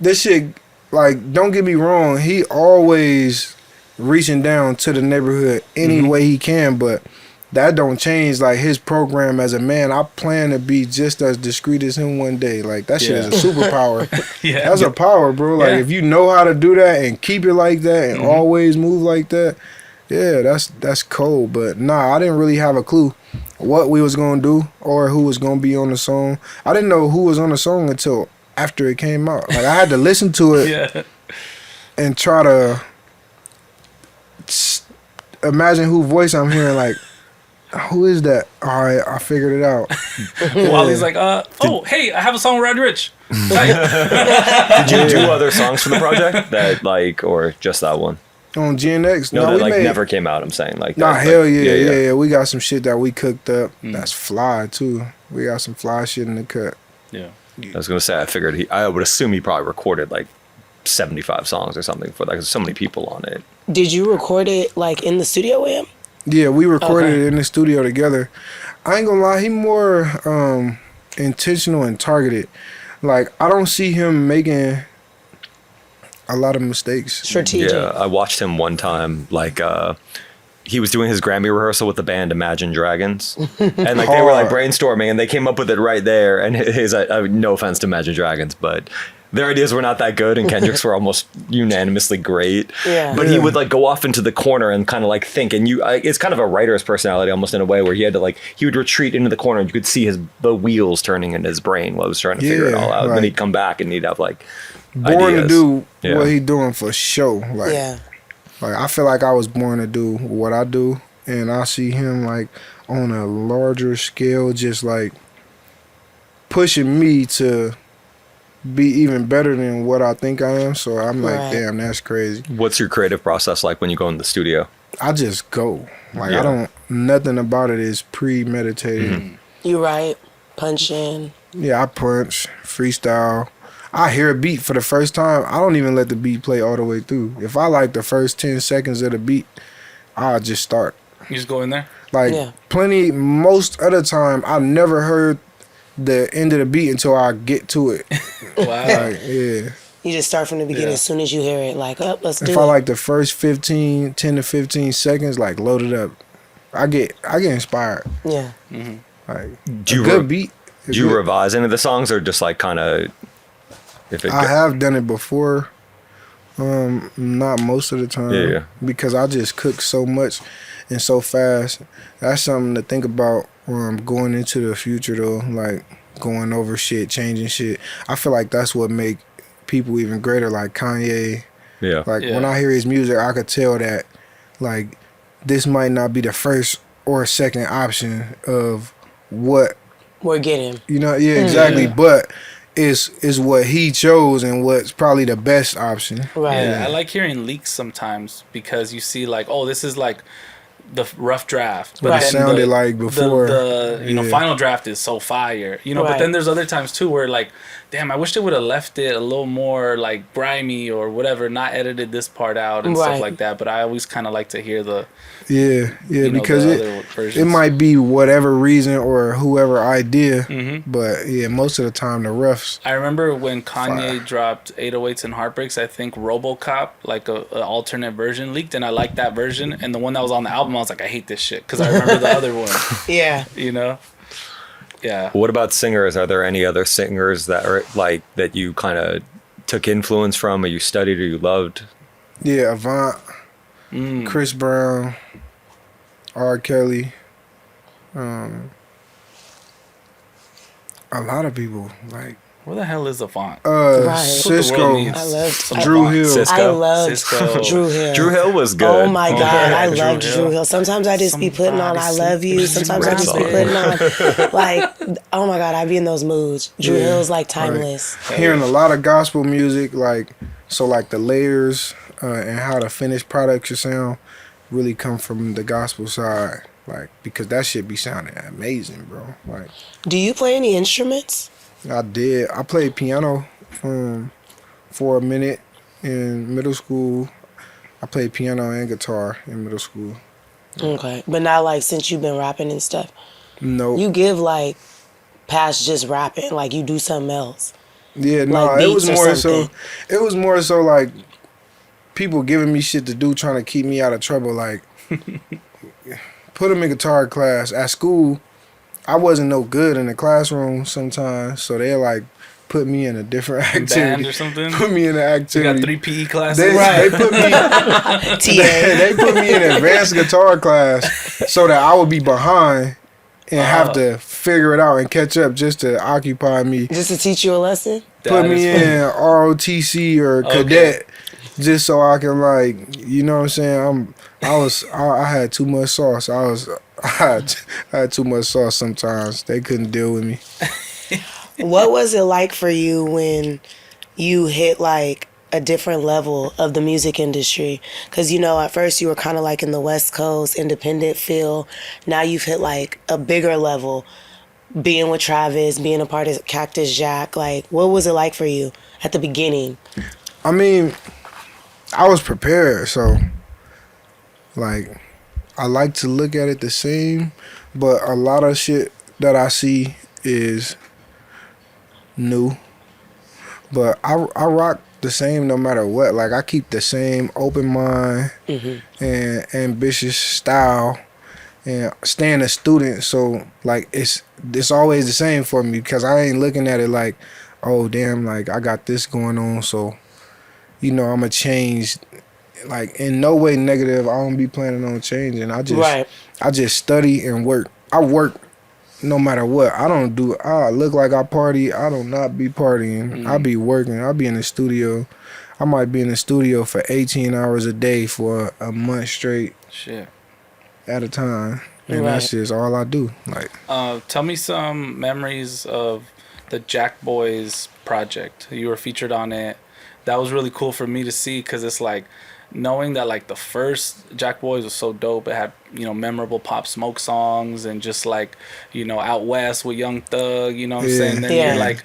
this shit, like, don't get me wrong, he always reaching down to the neighborhood any way he can, but that don't change like his program as a man. I plan to be just as discreet as him one day. Like, that shit is a superpower. Yeah. That's a power, bro. Like, Yeah. if you know how to do that and keep it like that and always move like that, yeah, that's cold. But nah, I didn't really have a clue what we was gonna do or who was gonna be on the song. I didn't know who was on the song until after it came out. Like, I had to listen to it Yeah. and try to imagine who voice I'm hearing. Like, who is that? All right, I figured it out. Wally's like, hey, I have a song with Roddy Ricch. Did you do other songs for the project that like, or just that one? On GNX, No, that we like made, never came out. I'm saying like. Nah, that, hell like, yeah. We got some shit that we cooked up. That's fly too. We got some fly shit in the cut. Yeah. I was gonna say I figured I would assume he probably recorded like 75 songs or something for like there's so many people on it. Did you record it like in the studio with him? Yeah, we recorded Okay. it in the studio together. I ain't gonna lie, he more intentional and targeted. Like, I don't see him making a lot of mistakes. Strategic. Yeah, I watched him one time like he was doing his Grammy rehearsal with the band Imagine Dragons, and like they were like Hard. brainstorming, and they came up with it right there. And his, no offense to Imagine Dragons, but their ideas were not that good, and Kendrick's were almost unanimously great. Yeah. But he would like go off into the corner and kind of like think, and it's kind of a writer's personality almost in a way where he had to like he would retreat into the corner, and you could see the wheels turning in his brain while he was trying to figure it all out. And then like- he'd come back and he'd have like Born ideas. to do Yeah. what he doing for show. Like, Yeah. like, I feel like I was born to do what I do, and I see him like on a larger scale, just like pushing me to be even better than what I think I am. So I'm like, Right. damn, that's crazy. What's your creative process like when you go in the studio? I just go. Like Yeah. I don't. Nothing about it is premeditated. You right. Punch in. Yeah, I punch, freestyle. I hear a beat for the first time. I don't even let the beat play all the way through. If I like the first 10 seconds of the beat, I'll just start. You just go in there. Like Yeah. most of the time, I never heard the end of the beat until I get to it. Wow. Like, yeah. You just start from the beginning Yeah. as soon as you hear it. Like, up, let's do If it. I like the first 10 to 15 seconds, like load it up. I get inspired. Yeah. Like Do a you good beat. is Do you good. revise any of the songs, or just like kind of if it? I have done it before. Not most of the time. Yeah. Because I just cook so much and so fast. That's something to think about going into the future though. Like going over shit, changing shit. I feel like that's what make people even greater. Like Kanye. Yeah. Like Yeah. when I hear his music, I could tell that like this might not be the first or second option of what We're getting. yeah, exactly. Yeah. But is what he chose and what's probably the best option. Right. Yeah, I like hearing leaks sometimes because you see like, oh, this is like the rough draft, But Right. it then sounded like before. the Yeah. final draft is so fire, But Right. then there's other times too where like, damn, I wish they would have left it a little more like grimy or whatever, not edited this part out and Right. stuff like that. But I always kind of like to hear the Because the it other versions. it might be whatever reason or whoever idea, Mhm. but yeah, most of the time the roughs. I remember when Kanye Fire. dropped 808s and Heartbreaks, I think RoboCop, like a alternate version, leaked, and I liked that version. And the one that was on the album, I was like, I hate this shit because I remember the other one, Yeah. Yeah. What about singers? Are there any other singers that are like that you kind of took influence from, or you studied, or you loved? Yeah, Avant, Chris Brown, R. Kelly, a lot of people like Where the hell is Avant? Right. That's what the world Cisco, needs. I loved Some Drew Avant. Hill. Cisco. I loved Cisco. Drew Hill. Drew Hill was good. Oh my God, yeah, I Drew loved Hill. Drew Hill. Sometimes I just be putting on I Love You. Sometimes I just be Great putting on like, oh my God, I be in those moods. Drew Yeah, Hill's like timeless. Hearing a lot of gospel music, like the layers and how the finished product should sound really come from the gospel side, like because that shit be sounding amazing, bro. Like Do you play any instruments? I played piano for a minute in middle school. I played piano and guitar in middle school. Okay, but not like since you've been rapping and stuff. No, You give like past just rapping, like you do something else. yeah, no, like it beats was or more something. so. It was more so like people giving me shit to do, trying to keep me out of trouble. Like put them in guitar class at school. I wasn't no good in the classroom sometimes, so they like put me in a different Band activity. or something? Put me in an You got activity. 3 PE classes? They put me. TA. They put me in advanced guitar class so that I would be behind and have to figure it out and catch up just to occupy me. Just to teach you a lesson? Put That me is in ROTC or Okay. cadet just so I can like, you know what I'm saying? I had too much sauce. I had too much sauce sometimes. They couldn't deal with me. What was it like for you when you hit like a different level of the music industry? Because, at first you were kind of like in the West Coast, independent feel. Now you've hit like a bigger level, being with Travis, being a part of Cactus Jack. Like, what was it like for you at the beginning? I mean, I was prepared, so like I like to look at it the same, but a lot of shit that I see is new. But I rock the same no matter what. Like I keep the same open mind and ambitious style and staying a student, so like it's always the same for me because I ain't looking at it like, oh damn, like I got this going on, so I'ma change. Like in no way negative. I don't be planning on changing. I just study and work. I work no matter what. I look like I party. I do not be partying. I be working. I be in the studio. I might be in the studio for 18 hours a day for a month straight Shit. at a time. And Right. that's just all I do. Like Tell me some memories of the Jack Boys project. You were featured on it. That was really cool for me to see because it's like knowing that like the first Jack Boys was so dope. It had, you know, memorable Pop Smoke songs and just like, you know, Out West with Young Thug, you know what I'm saying? Then Yeah. you're like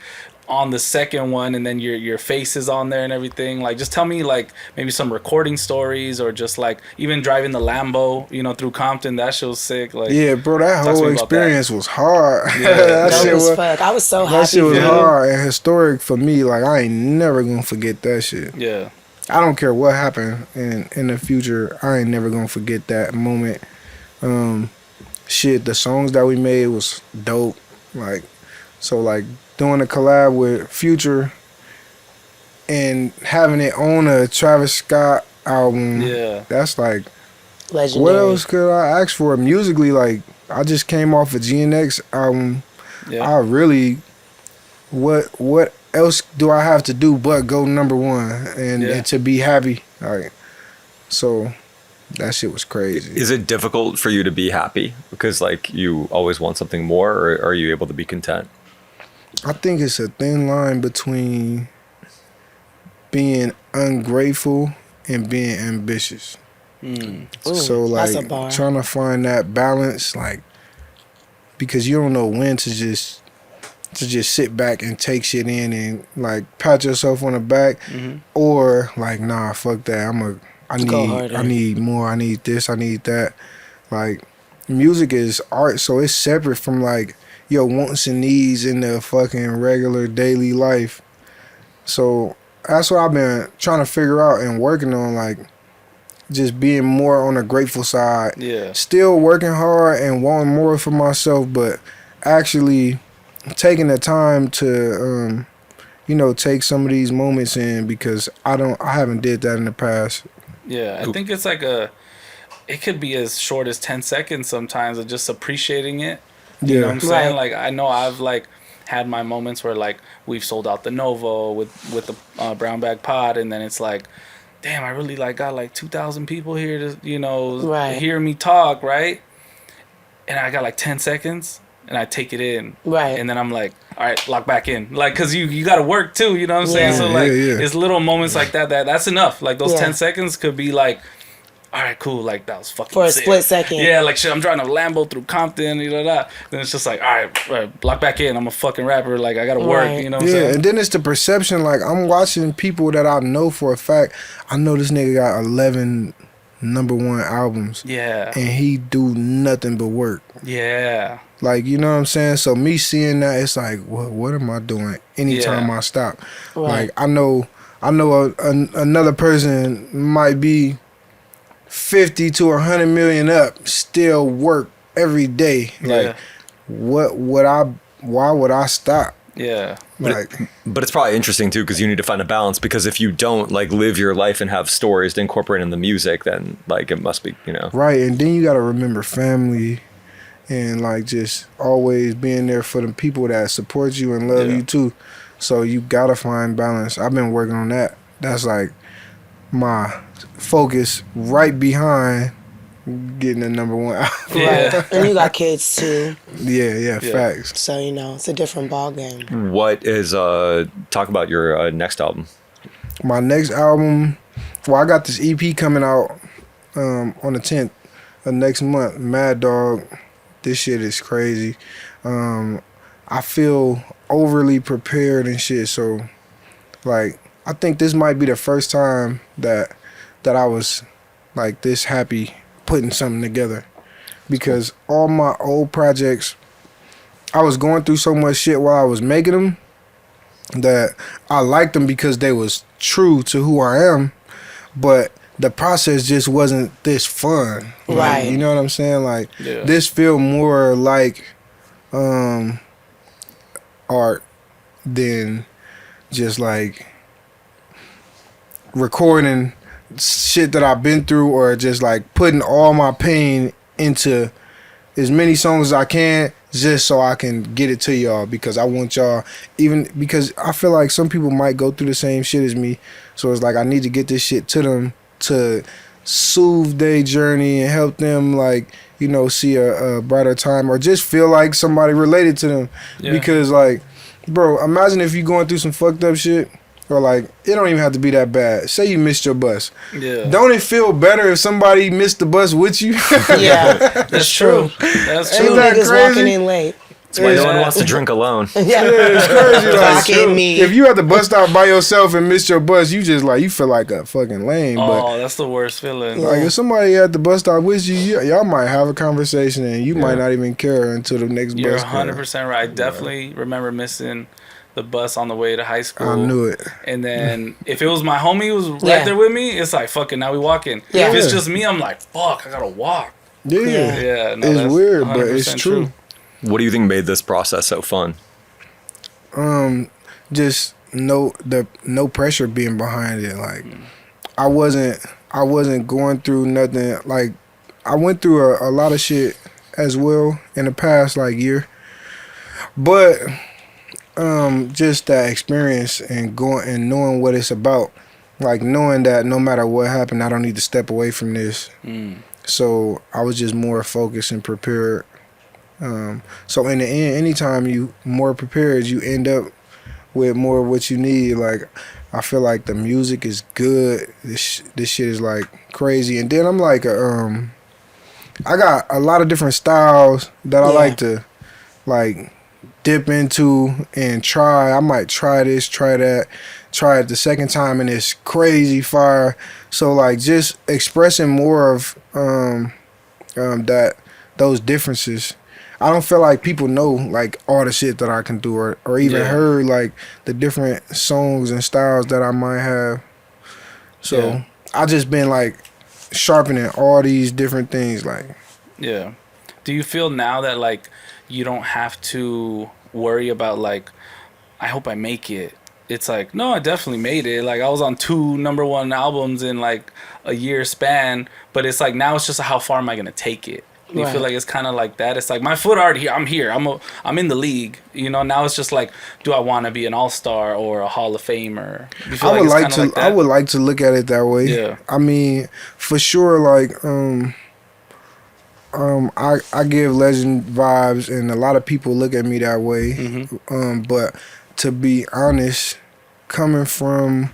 on the second one and then your face is on there and everything. Like just tell me like maybe some recording stories or just like even driving the Lambo, you know, through Compton. That shit was sick. Like Yeah, bro, that talk to whole me about that. experience was hard. Yeah. that Dope shit as was, fuck. I was so that happy shit for was you. hard and historic for me. Like, I ain't never gonna forget that shit. Yeah. I don't care what happened in the future. I ain't never gonna forget that moment. Shit, the songs that we made was dope. Like, so like doing a collab with Future and having it on a Travis Scott album. Yeah. That's like, Legendary. what else could I ask for musically? Like, I just came off a GNX album. Yeah. I really, what else do I have to do but go number one and to be happy? Like, so that shit was crazy. Is it difficult for you to be happy because like you always want something more, or are you able to be content? I think it's a thin line between being ungrateful and being ambitious. So that's a like bar. trying to find that balance, like, because you don't know when to just sit back and take shit in and like pat yourself on the back, or like, nah, fuck that. Go harder. I need more. I need this. I need that. Like, music is art, so it's separate from like your wants and needs in the fucking regular daily life. So that's what I've been trying to figure out and working on, like just being more on the grateful side. Yeah. Still working hard and wanting more for myself, but actually taking the time to take some of these moments in, because I haven't did that in the past. Yeah, I think it's like it could be as short as 10 seconds sometimes of just appreciating it. You know what I'm saying? Right. Like, I know I've like had my moments where like we've sold out the Novo with the Brown Bag Pod, and then it's like, damn, I really like got like 2,000 people here to, you know, Right. hear me talk, right? And I got like 10 seconds and I take it in. Right. And then I'm like, all right, lock back in. Like, cause you got to work too, you know what I'm saying? Yeah. So like, Yeah. it's little moments like that's enough. Like those Yeah. 10 seconds could be like, all right, cool. Like that was fucking For a sick. split second. Yeah, like shit, I'm driving a Lambo through Compton, you know that. Then it's just like, all right, lock back in. I'm a fucking rapper. Like I gotta work, Right. you know what I'm Yeah, saying? and then it's the perception. Like, I'm watching people that I know for a fact. I know this nigga got 11 number one albums, Yeah. and he do nothing but work. Yeah. Like, you know what I'm saying? So me seeing that, it's like, what am I doing anytime Yeah. I stop? Right. Like, I know another person might be 50 to 100 million up, still work every day. Like, Yeah. why would I stop? Yeah. Like, But it's probably interesting too, because you need to find a balance, because if you don't like live your life and have stories to incorporate in the music, then like it must be, you know. right, and then you gotta remember family, and like just always being there for the people that support you and love Yeah. you too. So you gotta find balance. I've been working on that. That's like my focus right behind getting the number one album. Yeah. Right. And you got kids too, Yeah, facts. so you know it's a different ball game. What is talk about your next album? My next album, well, I got this EP coming out on the 10th of next month. Mad Dog. This shit is crazy. I feel overly prepared and shit. So, like, I think this might be the first time that I was like this happy putting something together, because all my old projects, I was going through so much shit while I was making them that I liked them because they was true to who I am, but the process just wasn't this fun. Like, Right. you know what I'm saying? Like, Yeah. this feel more like art than just like recording shit that I've been through, or just like putting all my pain into as many songs as I can, just so I can get it to y'all, because I want y'all, even because I feel like some people might go through the same shit as me. So it's like I need to get this shit to them to soothe their journey and help them, like, see a brighter time, or just feel like somebody related to them. Yeah. Because like bro, imagine if you going through some fucked up shit, or like it don't even have to be that bad. Say you missed your bus. Yeah. Don't it feel better if somebody missed the bus with you? Yeah, That's true. That's Ain't two true. that niggas crazy? walking in late. That's why no one Yeah. wants to drink alone. Yeah, Yeah, it's crazy. Like, Talking me. if you at the bus stop by yourself and missed your bus, you just like you feel like a fucking lame. But Oh, that's the worst feeling. Yeah. like if somebody at the bus stop with you, y'all might have a conversation and you might not even care until the next You're bus. 100% right. I definitely remember missing the bus on the way to high school. I knew it. And then if it was my homie who was right Yeah. there with me, it's like, fuck it, now we walking. Yeah. If it's Yeah. just me, I'm like, fuck, I gotta walk. Yeah, Yeah. Yeah, no, it's that's weird, but it's 100% true. What do you think made this process so fun? Just no pressure being behind it. Like I wasn't going through nothing. Like I went through a lot of shit as well in the past like year, but just that experience and going and knowing what it's about, like knowing that no matter what happened, I don't need to step away from this. So I was just more focused and prepared. So in the end, anytime you more prepared, you end up with more of what you need. Like I feel like the music is good. This shit is like crazy. And then I'm like I got a lot of different styles that I like to like dip into and try. I might try this, try that, try it the second time and it's crazy fire. So like just expressing more of that those differences. I don't feel like people know like all the shit that I can do or even heard like the different songs and styles that I might have. So I just been like sharpening all these different things like. Yeah. Do you feel now that like you don't have to worry about like, I hope I make it? It's like, no, I definitely made it. Like I was on 2 #1 albums in like a year span, but it's like now it's just how far am I gonna take it? You feel like it's kind of like that. It's like my foot already here. I'm here. I'm in the league. You know. Now it's just like, do I want to be an all-star or a Hall of Famer? You feel I would like it's to. kinda I would like to look at it that way. Yeah. I mean, for sure. Like, I give legend vibes, and a lot of people look at me that way. But to be honest, coming from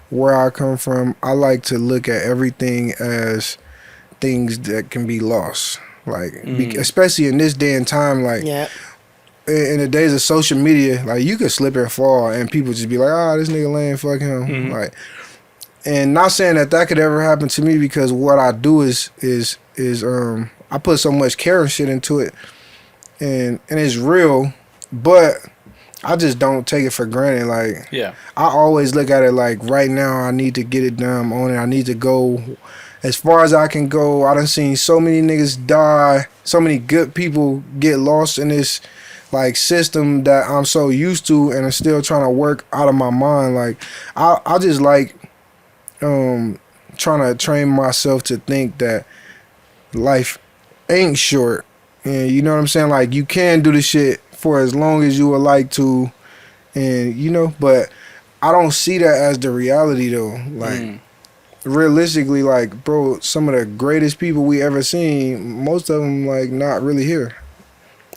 where I come from, I like to look at everything as things that can be lost. Like, especially in this day and time, like in the days of social media, like you could slip and fall, and people just be like, "Ah, this nigga lame, fuck him." Like, and not saying that could ever happen to me because what I do is I put so much care and shit into it, and it's real, but I just don't take it for granted. Like, I always look at it like right now I need to get it done on it. I need to go as far as I can go. I done seen so many niggas die, so many good people get lost in this like system that I'm so used to and I'm still trying to work out of my mind. Like I just like trying to train myself to think that life ain't short. And you know what I'm saying? Like you can do the shit for as long as you would like to, and you know, but I don't see that as the reality though. Like realistically, like, bro, some of the greatest people we ever seen, most of them like not really here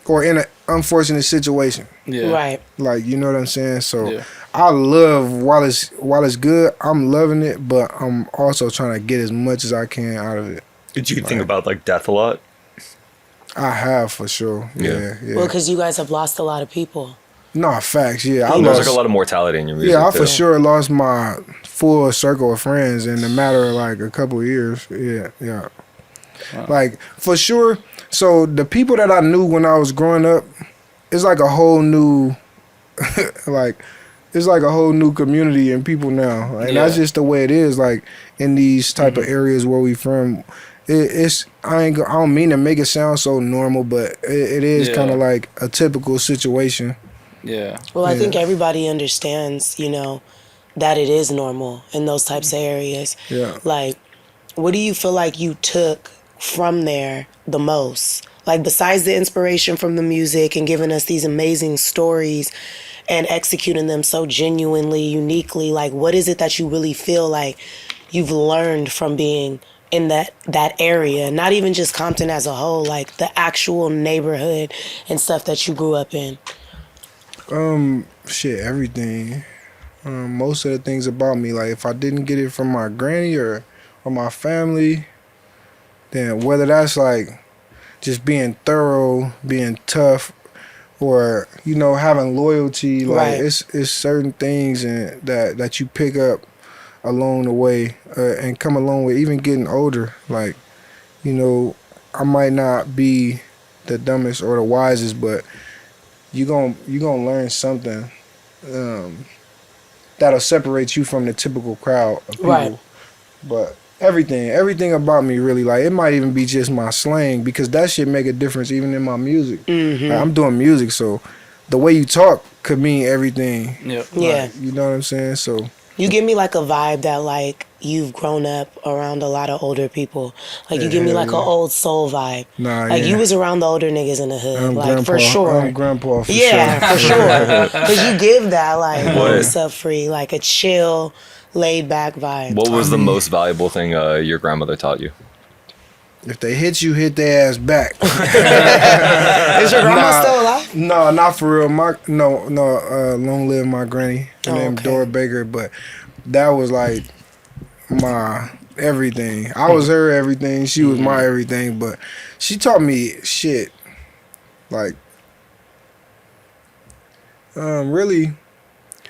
or in an unfortunate situation. Right. Like, you know what I'm saying? So I love while it's good, I'm loving it, but I'm also trying to get as much as I can out of it. Did you think about like death a lot? I have for sure. Yeah. Well, because you guys have lost a lot of people. No, facts. Yeah, There's like a lot of mortality in your music. Yeah, I too. for sure lost my full circle of friends in a matter of like a couple of years. Yeah. Wow. Like for sure. So the people that I knew when I was growing up, it's like a whole new, like, it's like a whole new community and people now. And that's just the way it is. Like in these type of areas where we from. I don't mean to make it sound so normal, but it is kind of like a typical situation. Yeah. Well, I think everybody understands, you know, that it is normal in those types of areas. Yeah. Like, what do you feel like you took from there the most? Like, besides the inspiration from the music and giving us these amazing stories and executing them so genuinely, uniquely, like, what is it that you really feel like you've learned from being in that area? Not even just Compton as a whole, like the actual neighborhood and stuff that you grew up in. Shit, everything. Most of the things about me, like if I didn't get it from my granny or my family, then whether that's like just being thorough, being tough, or having loyalty, like Right. it's certain things that you pick up along the way and come along with even getting older. Like I might not be the dumbest or the wisest, but you gonna learn something that'll separate you from the typical crowd of people. Right. But everything about me really, like, it might even be just my slang, because that shit make a difference even in my music. Mm-hmm. Like, I'm doing music, so the way you talk could mean everything. Yep. Yeah. Like, you know what I'm saying? So You give me like a vibe that like you've grown up around a lot of older people. Like you give me hell like yeah. an old soul vibe. Nah, Like yeah. you was around the older niggas in the hood. I'm like grandpa. for sure. I'm grandpa for Yeah, sure. for sure. Because you give that like What? what's up free, like a chill, laid back vibe. What was the most valuable thing your grandmother taught you? If they hit you, hit their ass back. Is your grandma Nah. still alive? No, not for real. Long live my granny. Her Oh, name okay. Dora Baker, but that was like my everything. I was her everything. She was my everything, but she taught me shit. Like, really,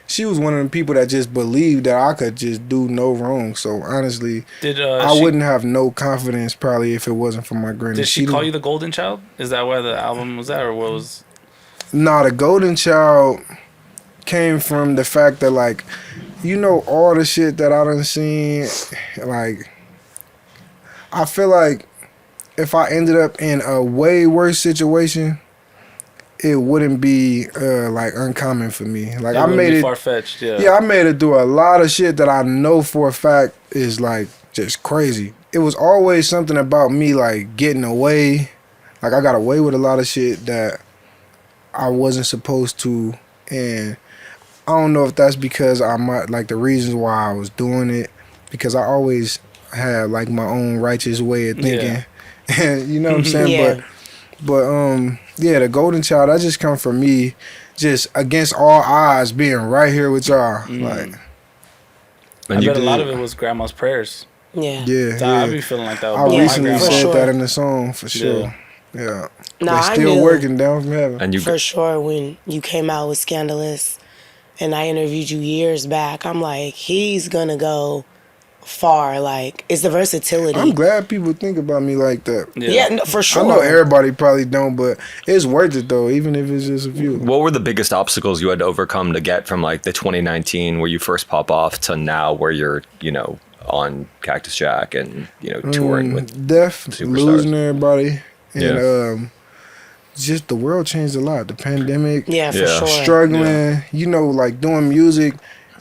she was one of the people that just believed that I could just do no wrong. So honestly, Did I she, wouldn't have no confidence probably if it wasn't for my granny. did she call you the Golden Child? Is that why the album was that, or what was? Nah, the Golden Child came from the fact that, like, all the shit that I done seen, like, I feel like if I ended up in a way worse situation, it wouldn't be like uncommon for me. Like, I made it far fetched. Yeah. Yeah, I made it through a lot of shit that I know for a fact is like just crazy. It was always something about me like getting away. Like, I got away with a lot of shit that I wasn't supposed to, and I don't know if that's because I might like the reasons why I was doing it, because I always had like my own righteous way of thinking. And you know what I'm saying? Yeah. But yeah, the Golden Child, that just come from me just against all odds being right here with y'all. Like, And I you bet a did lot of it was grandma's prayers. Yeah. yeah, I yeah. be feeling like that. I with my recently grandma. For said sure. that in the song for sure. Yeah. No, They I still knew working down from heaven. And you for sure when you came out with Scandalous and I interviewed you years back, I'm like, he's gonna go far. Like, it's the versatility. I'm glad people think about me like that. Yeah, no, for sure. I know everybody probably don't, but it's worth it though, even if it's just a few. What were the biggest obstacles you had to overcome to get from like the 2019 where you first pop off to now where you're, on Cactus Jack and, touring with Death, superstars? losing everybody, and Yeah. just the world changed a lot. The pandemic, Yeah, for Yeah. sure. struggling, like doing music,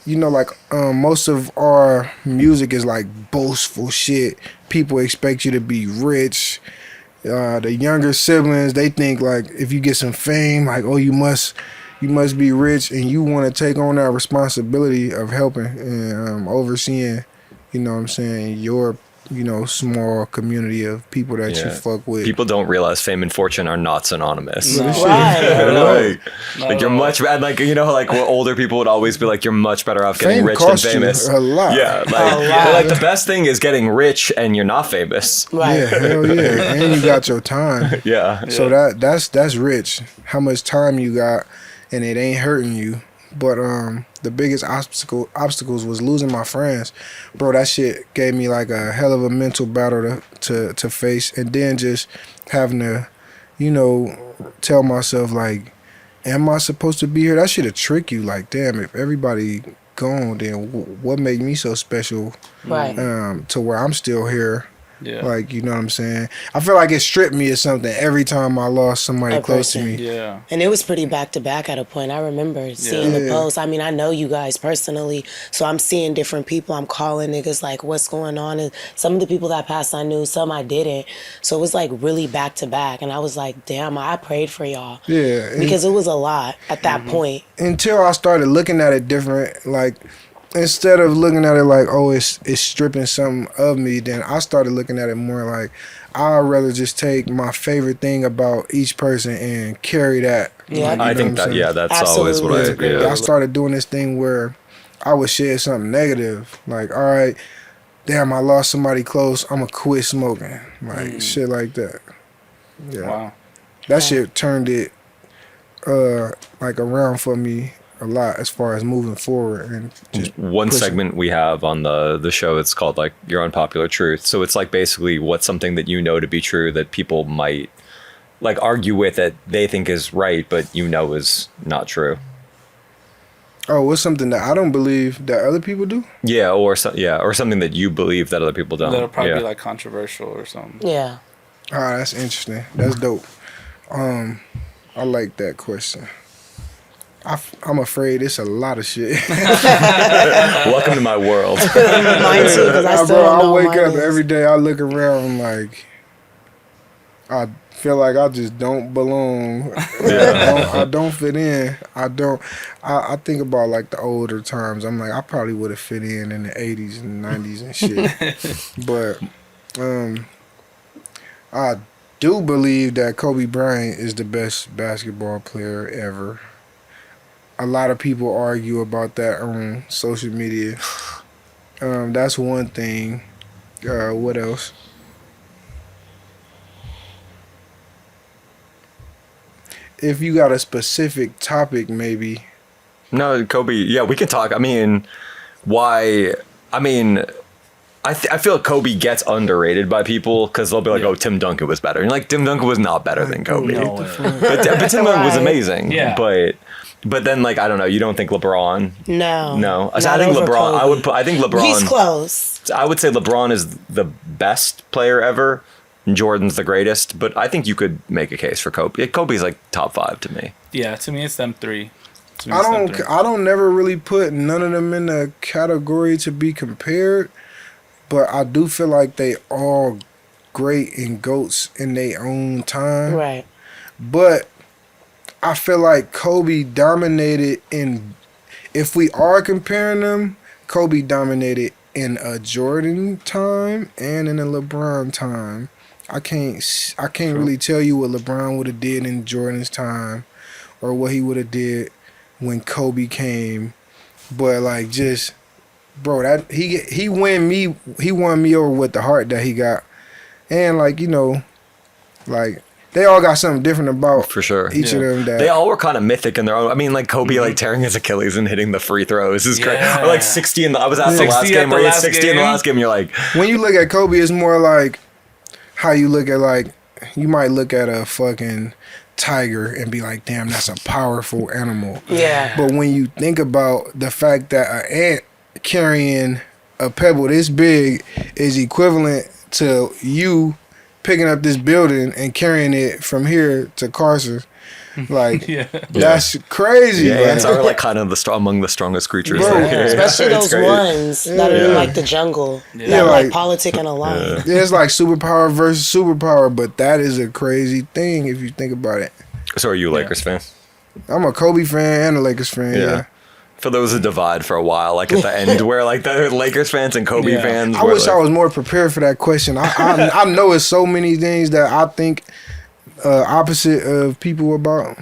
most of our music is like boastful shit. People expect you to be rich. The younger siblings, they think like if you get some fame, like, oh, you must be rich, and you want to take on that responsibility of helping and overseeing, what I'm saying, your small community of people that you Yeah. fuck with. People don't realize fame and fortune are not synonymous. No. Right. Like you're much bad. Like like what older people would always be like, you're much better off getting Fame rich than costs you famous. a lot. Yeah, A lot. they're like the best thing is getting rich and you're not famous. Right. Yeah, hell yeah, and you got your time. Yeah, So that's rich. How much time you got, and it ain't hurting you. But the biggest obstacles was losing my friends, bro. That shit gave me like a hell of a mental battle to face, and then just having to, tell myself like, am I supposed to be here? That shit'll trick you. Like, damn, if everybody gone, then what make me so special? Right. To where I'm still here. Yeah. Like, you know what I'm saying? I feel like it stripped me of something every time I lost somebody A close to person. me. Yeah. And it was pretty back to back at a point. I remember seeing the Yeah. post. I mean, I know you guys personally, so I'm seeing different people. I'm calling niggas like, what's going on? And some of the people that passed I knew, some I didn't. So it was like really back to back. And I was like, damn, I prayed for y'all. Yeah. Because it was a lot at that point. Until I started looking at it different, like, instead of looking at it like, oh, it's stripping something of me, then I started looking at it more like I'd rather just take my favorite thing about each person and carry that. Yeah. Like, you I know think what I'm that saying? that's always what Absolutely. I I started doing this thing where I would share something negative, like, all right, damn, I lost somebody close, I'm gonna quit smoking, like shit like that. Yeah, Wow. that shit turned it like around for me a lot as far as moving forward and just one pushing. segment we have on the show, it's called like Your Unpopular Truth. So it's like basically what's something that you know to be true that people might like argue with that they think is right but you know is not true. Oh, what's something that I don't believe that other people do? Yeah, or something that you believe that other people don't. That'll probably yeah. be like controversial or something. Yeah. Ah, that's interesting. That's dope. I like that question. I'm afraid it's a lot of shit. Welcome to my world. Mine too, because I still Bro, don't know I what wake mine up is. every day, I look around like I feel like I just don't belong. I don't fit in. I think about like the older times. I'm like, I probably would have fit in the 80s and 90s and shit. But I do believe that Kobe Bryant is the best basketball player ever. A lot of people argue about that on social media. That's one thing. What else? If you got a specific topic, maybe. No, Kobe. Yeah, we can talk. I mean, why? I mean, I feel like Kobe gets underrated by people because they'll be like, "Oh, Tim Duncan was better." And like, Tim Duncan was not better than Kobe. No way. But Tim Duncan was Right. amazing. Yeah. But then like I don't know. You don't think LeBron? No. No. I Not think over LeBron. Kobe. I think LeBron. He's close. I would say LeBron is the best player ever. And Jordan's the greatest, but I think you could make a case for Kobe. Kobe's like top 5 to me. Yeah, to me it's them three. To me, I it's them three. don't never really put none of them in a category to be compared, but I do feel like they all great and goats in their own time. Right. But I feel like Kobe dominated in, if we are comparing them, Kobe dominated in a Jordan time and in a LeBron time. I can't really tell you what LeBron would have did in Jordan's time or what he would have did when Kobe came. But like just bro, that he won me over with the heart that he got. And like, you know, like they all got something different about For sure. each of them that They all were kind of mythic in their own. I mean, like Kobe, like tearing his Achilles and hitting the free throws is great. Yeah. Or like 60 in the. I was at the 60 last at game the where he had last 60 in the game. last game. And you're like, when you look at Kobe, it's more like how you look at like you might look at a fucking tiger and be like, damn, that's a powerful animal. Yeah. But when you think about the fact that an ant carrying a pebble this big is equivalent to you picking up this building and carrying it from here to Carson, like Yeah. that's crazy. yeah, like, ants are like kind of among the strongest creatures. Bro, there. Especially It's those great. ones that are in Yeah. like the jungle. Yeah. That Yeah, like like- politic and a line. yeah, it's like superpower versus superpower, but that is a crazy thing if you think about it. So are you a Lakers fan? I'm a Kobe fan and a Lakers fan. Yeah. So there was a divide for a while, like at the end, where like the Lakers fans and Kobe Yeah. fans. I were wish like, I was more prepared for that question. I know it's so many things that I think opposite of people about.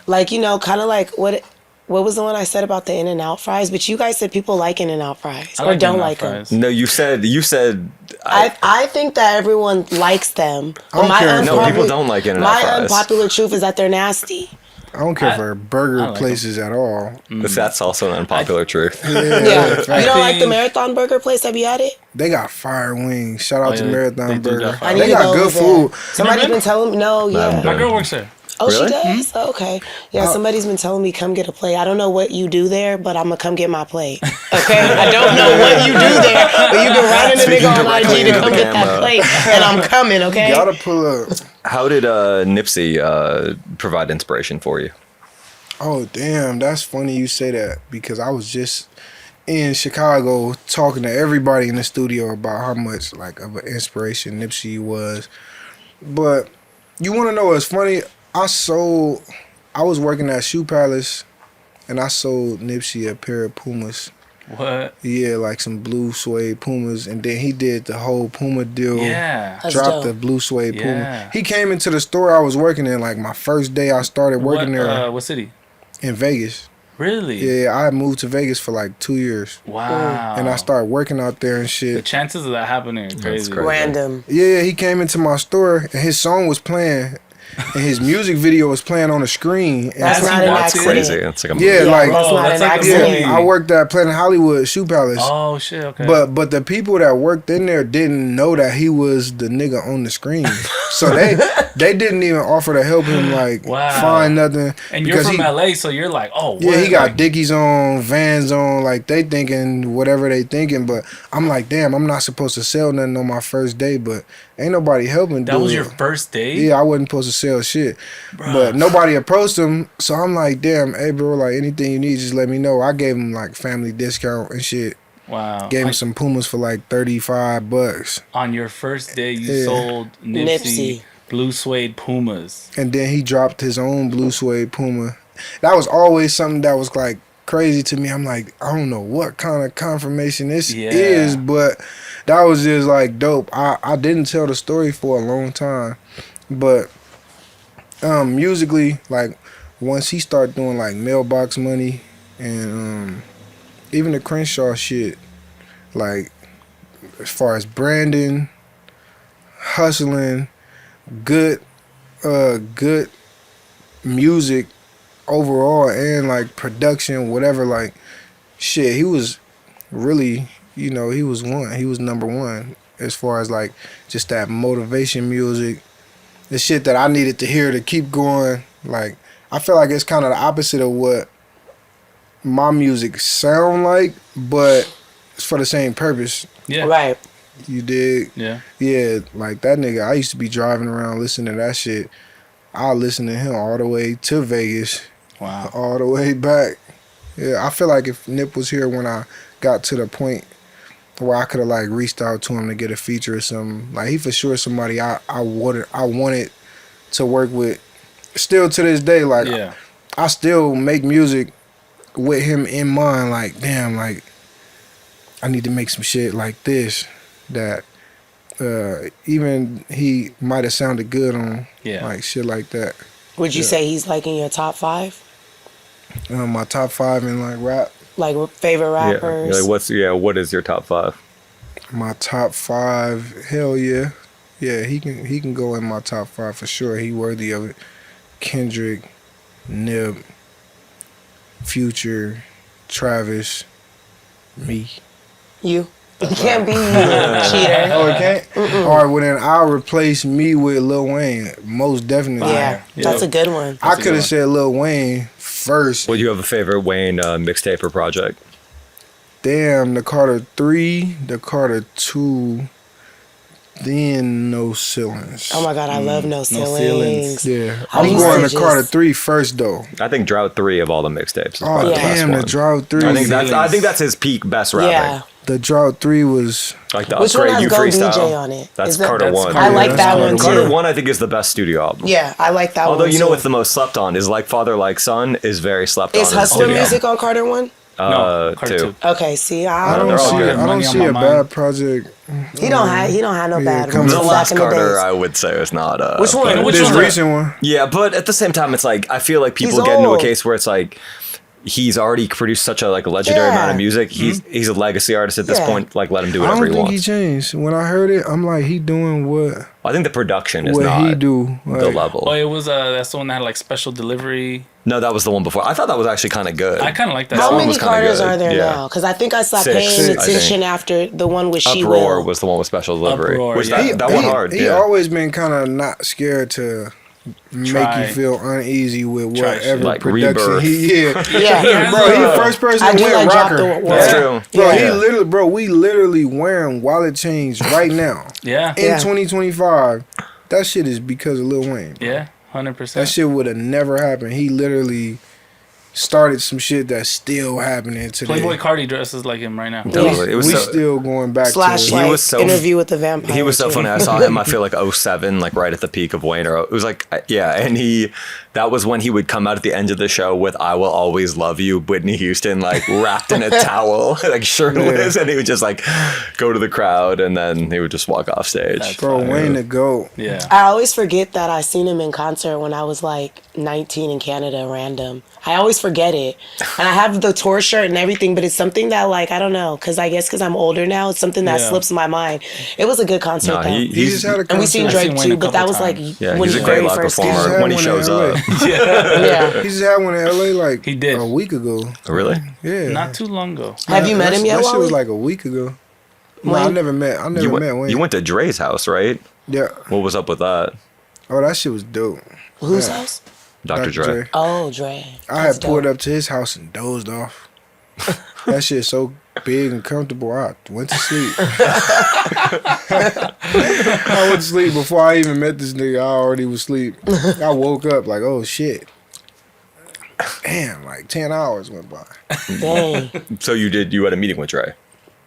Like, you know, kind of like what was the one I said about the In-N-Out fries? But you guys said people like In-N-Out fries I or don't In-N-Out like them. fries. No, you said. I think that everyone likes them. But don't care. No, people don't like In-N-Out My fries. unpopular truth is that they're nasty. I don't care for I burger like places at all. That's also an unpopular truth. Yeah. You don't like the think- Marathon Burger place? Have you had it? They got fire wings. Shout out Oh, to yeah, Marathon they do Burger. got fire I need They to got go good over food. there. Somebody's been? been telling me. No, yeah. My girl works there. Oh, Really? she does? Oh, okay. Yeah, somebody's been telling me come get a plate. I don't know what you do there, but I'm going to come get my plate. Okay? I don't know what you do there, but you've been writing a Speaking nigga on directly IG to into come the get that camera. plate, and I'm coming, okay? Gotta pull up. How did Nipsey provide inspiration for you? Oh, damn. That's funny you say that because I was just in Chicago talking to everybody in the studio about how much like of an inspiration Nipsey was. But you want to know what's funny? I was working at Shoe Palace and I sold Nipsey a pair of Pumas. What? Yeah, like some blue suede Pumas, and then he did the whole Puma deal. Yeah. That's Dropped dope. the blue suede Yeah. Puma. He came into the store I was working in, like my first day I started working there What city? in Vegas. Really? Yeah, I moved to Vegas for like 2 years. Wow. And I started working out there and The shit. chances of that happening are crazy. crazy. Random. Yeah, he came into my store and his song was playing and his music video was playing on the screen. And That's As he not an walks accident. Crazy. It's like a yeah, Yeah, like that's Oh, not that's an like a accident. movie. I worked at Planet Hollywood Shoe Palace. Oh shit. Okay. But the people that worked in there didn't know that he was the nigga on the screen, so they didn't even offer to help him like Wow. find nothing. and you're because from he, LA, so you're like, oh. yeah, what? he got Like, Dickies on, Vans on, like they thinking whatever they thinking. But I'm like, damn, I'm not supposed to sell nothing on my first day, but ain't nobody helping. that do was it. your first day. Yeah, I wasn't supposed to sell shit, but nobody approached him. So I'm like, damn, hey bro, like anything you need, just let me know. I gave him like family discount and shit. Wow. Gave him some Pumas for like $35. On your first day, you Yeah. sold Nipsey, Nipsey. blue suede Pumas. And then he dropped his own blue suede Puma. That was always something that was like crazy to me. I'm like, I don't know what kind of confirmation this Yeah. is, but that was just like dope. I didn't tell the story for a long time, but musically, like once he started doing like mailbox money and even the Crenshaw shit, like as far as branding, hustling, good music overall, and like production, whatever, like shit, he was really, he was number one as far as like just that motivation music, the shit that I needed to hear to keep going. Like I feel like it's kind of the opposite of what my music sound like, but it's for the same purpose. Yeah. Right. You dig? Yeah. Yeah, like that nigga, I used to be driving around listening to that shit. I listen to him all the way to Vegas, Wow. all the way back. Yeah, I feel like if Nip was here when I got to the point where I could have like reached out to him to get a feature or something, like he for sure somebody I wanted to work with. Still to this day, like Yeah. I still make music with him in mind. Like damn, like I need to make some shit like this that even he might have sounded good on. Yeah. Like shit like that. Would you Yeah. say he's like in your top 5? My top 5 in like rap. Like favorite Yeah. rappers? Like what is your top 5? My top 5, hell yeah. Yeah, he can go in my top 5 for sure. He worthy of it. Kendrick, Nip, Future, Travis, me. You? It can't be you, cheater. Oh, it can't? All right, well then I'll replace me with Lil Wayne. Most definitely. Yeah, that's a good one. I a could good one. have said Lil Wayne first. Well, you have a favorite Wayne mixtape or project? Damn, the Carter 3, the Carter 2, then No Ceilings. Oh my God, I love No Ceilings. Ceilings. Yeah, I I'm used going to to Carter just- 3 first though. I think Drought 3 of all the mixtapes. Is Oh probably the best damn, the one. Drought 3. I think that's his peak best rapping. Yeah. The Drought 3 was Like the Which one Upgrade has You Go Freestyle. DJ on it? That's Is that- Carter That's 1. Carter- I like Yeah, that that's one Carter too. Carter 1 I think is the best studio album. Yeah, I like that Although one you know too. what's the most slept on is Like Father Like Son is very slept on. Is in the Hustler studio. music on Carter 1? No, Carter 2. Okay, see, I they're don't all see good. I don't Money on see my a mind. bad project. he don't have no Yeah, bad come ones. on. The back last in the Carter, days. I would say, is not. Which one? better. Which This one? recent one. Yeah, but at the same time, it's like I feel like people He's get into a old. case where it's like he's already produced such a legendary Yeah. amount of music. He's a legacy artist at this Yeah. point. Like let him do I whatever don't he think he wants. changed. When I heard it, I'm like, he doing what I think the production is he not do. the Like, level. Oh, it was that's the one that had like special delivery. No, that was the one before. I thought that was actually kind of good. I kind of like that. How one many was kinda Carters good. are there Yeah. now? Because I think I stopped 6, paying I attention think. after the one with She Uproar Will. was the one with special delivery. Uproar, which yeah. that one hard. He Yeah. always been kind of not scared to make Try. you feel uneasy with Try whatever shit. Like production Rebirth. Yeah. Bro, he the first person I to do win like Drop rocker. the That's Yeah. true. Bro, Yeah. we literally wearing wallet chains right now Yeah. in Yeah. 2025. That shit is because of Lil Wayne. Yeah. That 100%. shit would have never happened. He literally started some shit that's still happening today. Playboy Cardi dresses like him right now. Totally. It was we so, still going back Slash to He like was so- interview with the vampire. he was so too. funny. I saw him, I feel like 07, like right at the peak of Wayne. Or it was like, yeah. And that was when he would come out at the end of the show with I Will Always Love You, Whitney Houston, like wrapped in a towel, like shirtless. And he would just like go to the crowd and then he would just walk off stage. That's Bro, Wayne the GOAT. Yeah. I always forget that I seen him in concert when I was like 19 in Canada, random. I always forget it. And I have the tour shirt and everything, but it's something that like, I don't know, because I guess because I'm older now, it's something that Yeah. slips my mind. It was a good concert No, though. He just had a concert. And we seen I've Drake seen Wayne too, a but that couple was like times. Yeah, when he's he a great very live first He's performer had when he one in shows LA. up. Yeah. He just had one in LA like He did. a week ago. Really? Yeah. Not too long ago. Have you met him yet, That shit was Wally? like a week ago. No, I Wayne? never met Wayne. You went to Dre's house, right? Yeah. What was up with that? Oh, that shit was dope. Whose Yeah. house? Dr. Dre. Oh, Dre. I had pulled up to his house and dozed off. That shit so big and comfortable. I went to sleep. I went to sleep before I even met this nigga. I already was asleep. I woke up like, oh shit. Damn, like 10 hours went by. Dang. So you had a meeting with Dre.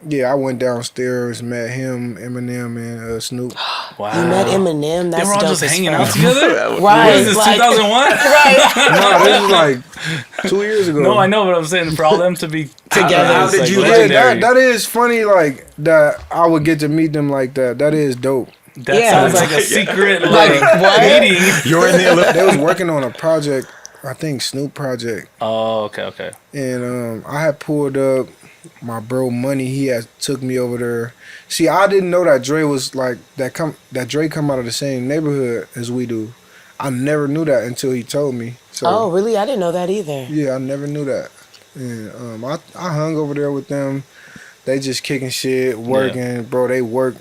Yeah, I went downstairs, met him, Eminem, and Snoop. Wow. You met Eminem. That's They were all dope just as hanging fuck. out together? Right. What is this, like- 2001? Right. No, this was like 2 years ago. No, I know what I'm saying. For all them to be Together. How did you Yeah, legendary. that is funny. Like that, I would get to meet them like that. That is dope. That Yeah. sounds like a secret Like, what? meeting. You're in the They was working on a project, I think Snoop project, Oh, okay. and I had pulled up. My bro Money, he had took me over there. See, I didn't know that Dre was like that. That Dre come out of the same neighborhood as we do. I never knew that until he told me. So Oh, really? I didn't know that either. yeah, I never knew that. And I hung over there with them. They just kicking shit, working, bro. They work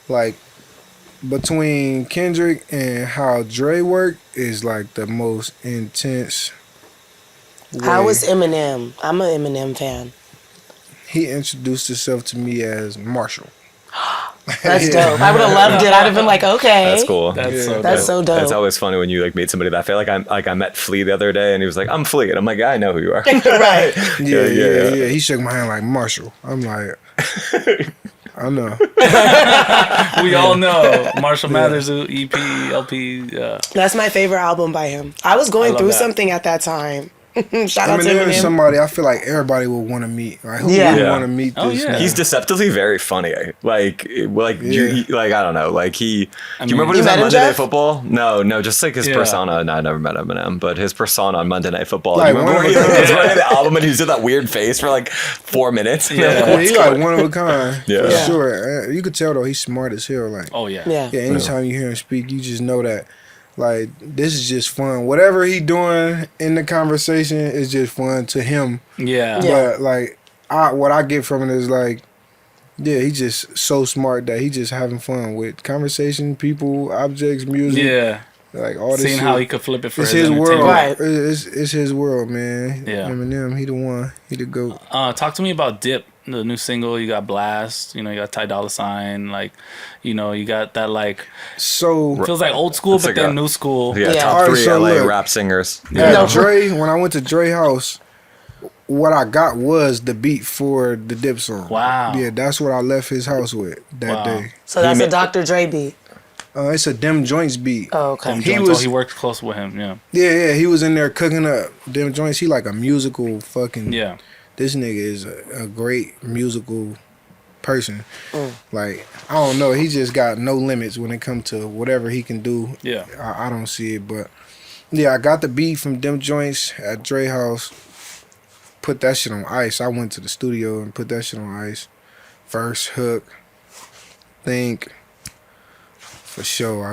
like between Kendrick and how Dre work is like the most intense. How way. was Eminem? I'm an Eminem fan. He introduced himself to me as Marshall. That's Yeah. dope. I would have loved it. I'd have been like, okay. That's cool. That's Yeah. so That's dope. so dope. It's always funny when you like meet somebody that I feel like I met Flea the other day and he was like, I'm Flea. And I'm like, yeah, I know who you are. Right. Yeah. He shook my hand like Marshall. I'm like, I know. We all know Marshall Mathers, EP, LP. That's my favorite album by him. I was I going love through that. something at that time. Shout out to Eminem is Eminem. somebody I feel like everybody would want to meet. Like, who Yeah. wouldn't Yeah. want to meet Oh, this yeah. nigga? He's deceptively very funny. Like Yeah. like I don't know. Like do you remember when he You was met on him, Monday Night Jeff? Football? No, just like his Yeah. persona. No, I never met Eminem, but his persona on Monday Night Football. Like, you remember one when he of a was kind. running the album and he did that weird face for like 4 minutes? Yeah. Yeah, he like one of a kind. Yeah. For Yeah. sure. You could tell though he's smart as hell. Like, Oh, yeah. Yeah. yeah, anytime you hear him speak, you just know that like this is just fun. Whatever he doing in the conversation is just fun to him. Yeah. Yeah. But like what I get from it is like, yeah, he's just so smart that he just having fun with conversation, people, objects, music, Yeah. like all this Seeing shit. how he could flip it for It's his his world. entertainment. Right. It's his world, man. Yeah. Eminem, he the one. He the GOAT. Talk to me about Dip, the new single. You got Blast, you got Ty Dolla $ign, like, you got that like So feels like old school, It's but like then a- new school. Yeah, Yeah. top Alright, 3 so LA look. rap singers. at No. Dre, when I went to Dre house, what I got was the beat for the Dip song. Wow. Yeah, that's what I left his house with that Wow. day. So that's He a ma- Dr. Dre beat. It's a Dem Joints beat. Oh, okay. Them He joints, was- he worked close with him. Yeah. Yeah, he was in there cooking up Dem Joints. He like a musical fucking. Yeah. This nigga is a great musical person. Like, I don't know. He just got no limits when it comes to whatever he can do. Yeah. I don't see it, but yeah, I got the beat from Dem Joints at Dre house. Put that shit on ice. I went to the studio and put that shit on ice. First hook, think. For sure,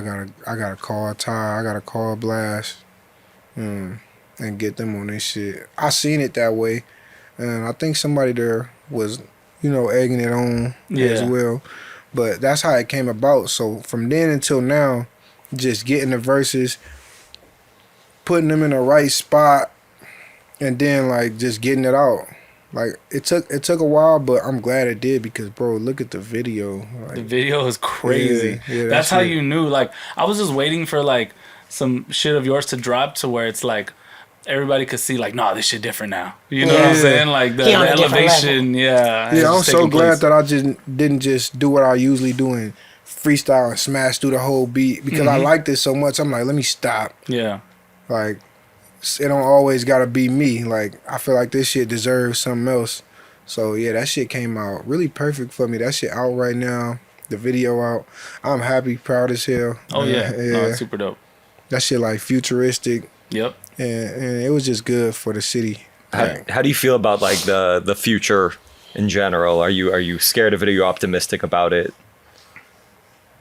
I gotta call Ty. I gotta call Blast, and get them on this shit. I seen it that way, and I think somebody there was, egging it on as Yeah. well. But that's how it came about. So from then until now, just getting the verses, putting them in the right spot, and then like just getting it out. Like it took a while, but I'm glad it did because bro, look at the video. The Like, video is crazy. Yeah, that That's how shit. you knew. Like, I was just waiting for like some shit of yours to drop to where it's like everybody could see like, no, this shit different now. You know what I'm Yeah. saying? Like the He on a different elevation, yeah. Yeah, I'm it's so taking glad place. that I just didn't just do what I usually do and freestyle and smash through the whole beat because I like this so much. I'm like, let me stop. Yeah. Like, it don't always gotta be me. Like, I feel like this shit deserves something else. So yeah, that shit came out really perfect for me. That shit out right now. The video out. I'm happy, proud as hell. Oh yeah. yeah. No, it's super dope. That shit like futuristic, Yep. and it was just good for the city. How do you feel about like the future in general? Are you scared of it? Are you optimistic about it?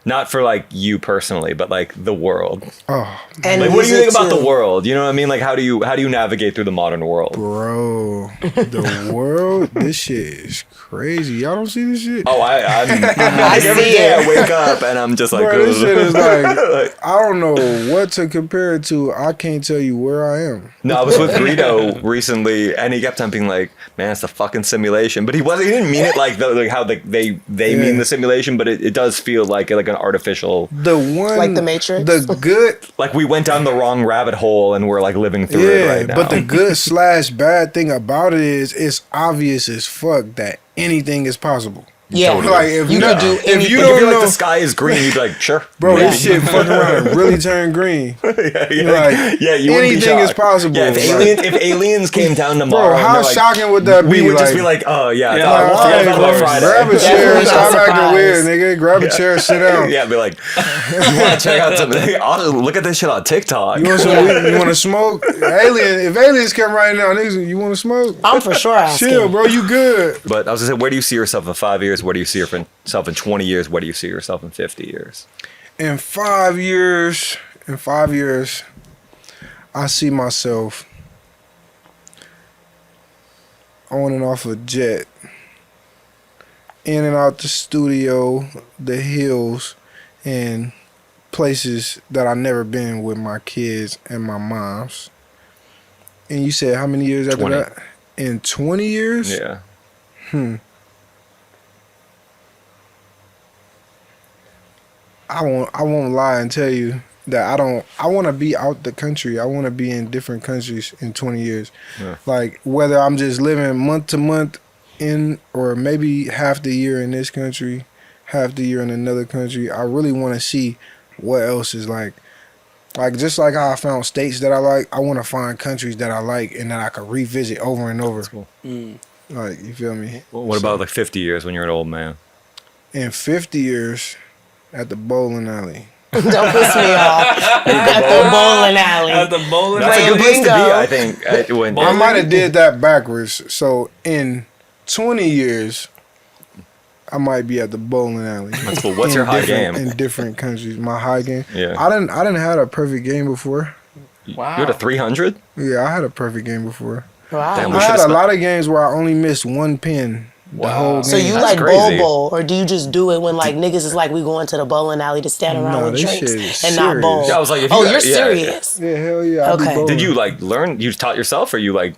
Not for like you personally, but like the world. Oh, And Like, what do you think music, about the too. world? You know what I mean? Like, how do you navigate through the modern world? bro, the world, this shit is crazy. Y'all don't see this shit? Oh, I'm I like, every see day it. I wake up and I'm just like, Bro, this shit is like, Like- I don't know what to compare it to. I can't tell you where I am. No, I was with Greedo recently, and he kept on being like, "Man, it's a fucking simulation." But he didn't mean it like how they mean the simulation, but it does feel like an artificial. The one, Like The Matrix? the good, Like we went down the wrong rabbit hole, and we're like living through it yeah. right now. But the good slash bad thing about it is, it's obvious as fuck that anything is possible. Yeah. Totally. Like if You you could do if anything. you Like, if don't you're know, like the sky is green, you'd be like, sure, bro, maybe. this shit fucking around and really turn green. yeah, Like, you wouldn't be anything is shocked. possible. Yeah, if aliens came down tomorrow, Bro, and how they're like, shocking would that we be? would just be like, oh yeah, Yeah, I like, forgot alright, about bro, Friday. grab a chair, Definitely stop not acting weird, surprised. nigga. Grab a chair, sit down. Yeah, be like, you want to check out something? Oh, look at this shit on TikTok. You want some weed? You want to smoke? If aliens come right now, niggas, you want to smoke? I'm for sure asking. Chill, bro. You good? But I was gonna say, where do you see yourself in 5 years? Where do you see yourself in 20 years? Where do you see yourself in 50 years? In 5 years, I see myself on and off a jet, in and out the studio, the hills, and places that I never been with my kids and my moms. And you said how many years after 20. that? In 20 years? Yeah. I won't lie and tell you that I want to be out the country. I want to be in different countries in 20 years. Yeah. Like whether I'm just living month to month in, or maybe half the year in this country, half the year in another country. I really want to see what else is like just like how I found states that I like, I want to find countries that I like and that I could revisit over and over. That's cool. Like, you feel me? What about like 50 years when you're an old man? In 50 years at the bowling alley. Don't piss me off. At the bowling alley. At the bowling That's a Playing good place to be, bingo. I think. When I might have did that backwards. So in 20 years, I might be at the bowling alley. That's cool. What's In your high different- game? In different countries. My high game. Yeah. I didn't had a perfect game before. Wow. You're at a 300? Yeah, I had a perfect game before. Wow. Damn, we I had should've a spent- lot of games where I only missed one pin. The Wow. whole game. So you That's like crazy. bowl, or do you just do it when like niggas is like, we going to the bowling alley to stand around No, with this drinks shit is and not serious. bowl? Yeah, I was like, if oh, you- you're yeah, serious. Yeah, hell yeah. I be Okay. bowling. Did you like learn? You taught yourself, or you like?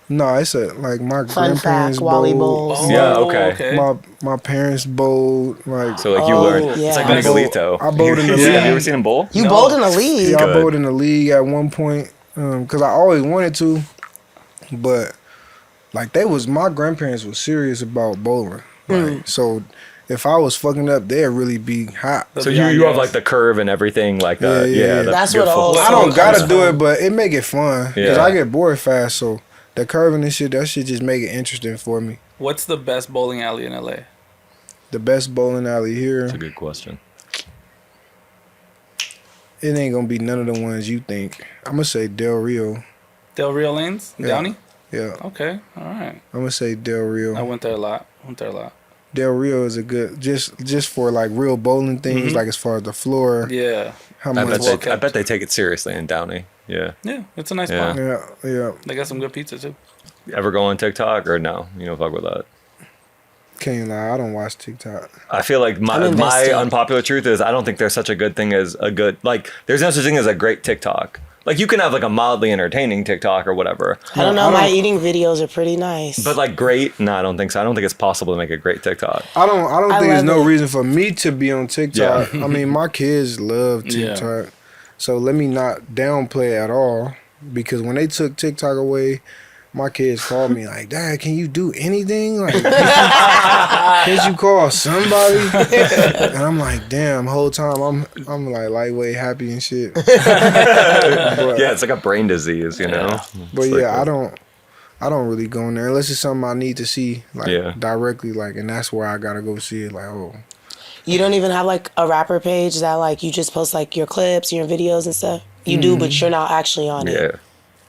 No, it's like my Fun grandparents fact, Wally bowled. bowls. Yeah, okay. My parents bowled. Like, So like you Oh, learned. yeah. It's like I Miguelito. I bowled in the Yeah, league. have you ever seen him bowl? You No. bowled in the league. yeah, I Good. bowled in the league at one point because I always wanted to, but like my grandparents was serious about bowling. Like, so if I was fucking up, they'd really be hot. So you have like the curve and everything like that. Yeah, yeah. That's your what full- old I don't So gotta comes do from- it, but it make it fun because Yeah. I get bored fast. So the curving and shit, that shit just make it interesting for me. What's the best bowling alley in LA? The best bowling alley here, That's a good question. it ain't gonna be none of the ones you think. I'm gonna say Del Rio. Del Rio Lanes? Yeah. Downey? Yeah, Okay. All right. I'm gonna say Del Rio. I went there a lot. Del Rio is a good just for like real bowling things, Mhm. like as far as the floor, Yeah. how I much. well I kept. bet they take it seriously in Downey. Yeah. Yeah. It's a nice Yeah. spot. Yeah. They got some good pizza too. You ever go on TikTok or no? You don't fuck with that. Can't lie, I don't watch TikTok. I feel like my I'm invested. unpopular truth is I don't think there's such a good thing as a good like there's no such thing as a great TikTok. Like you can have like a mildly entertaining TikTok or whatever. I don't know. I My don't- eating videos are pretty nice. But like great, no, I don't think so. I don't think it's possible to make a great TikTok. I don't I think there's love no it. reason for me to be on TikTok. I mean, my kids love Yeah. TikTok. So let me not downplay it at all. because when they took TikTok away, my kids called me like, "Dad, can you do anything? Like, can't you call somebody?" And I'm like, "Damn!" Whole time I'm like lightweight happy and shit. But, Yeah, it's like a brain disease, you know. but It's like yeah, I don't really go in there unless it's something I need to see like directly, like, and that's where I gotta go see it. Like, oh, You don't even have like a rapper page that like you just post like your clips, your videos and stuff. You do, but you're not actually on it. Yeah.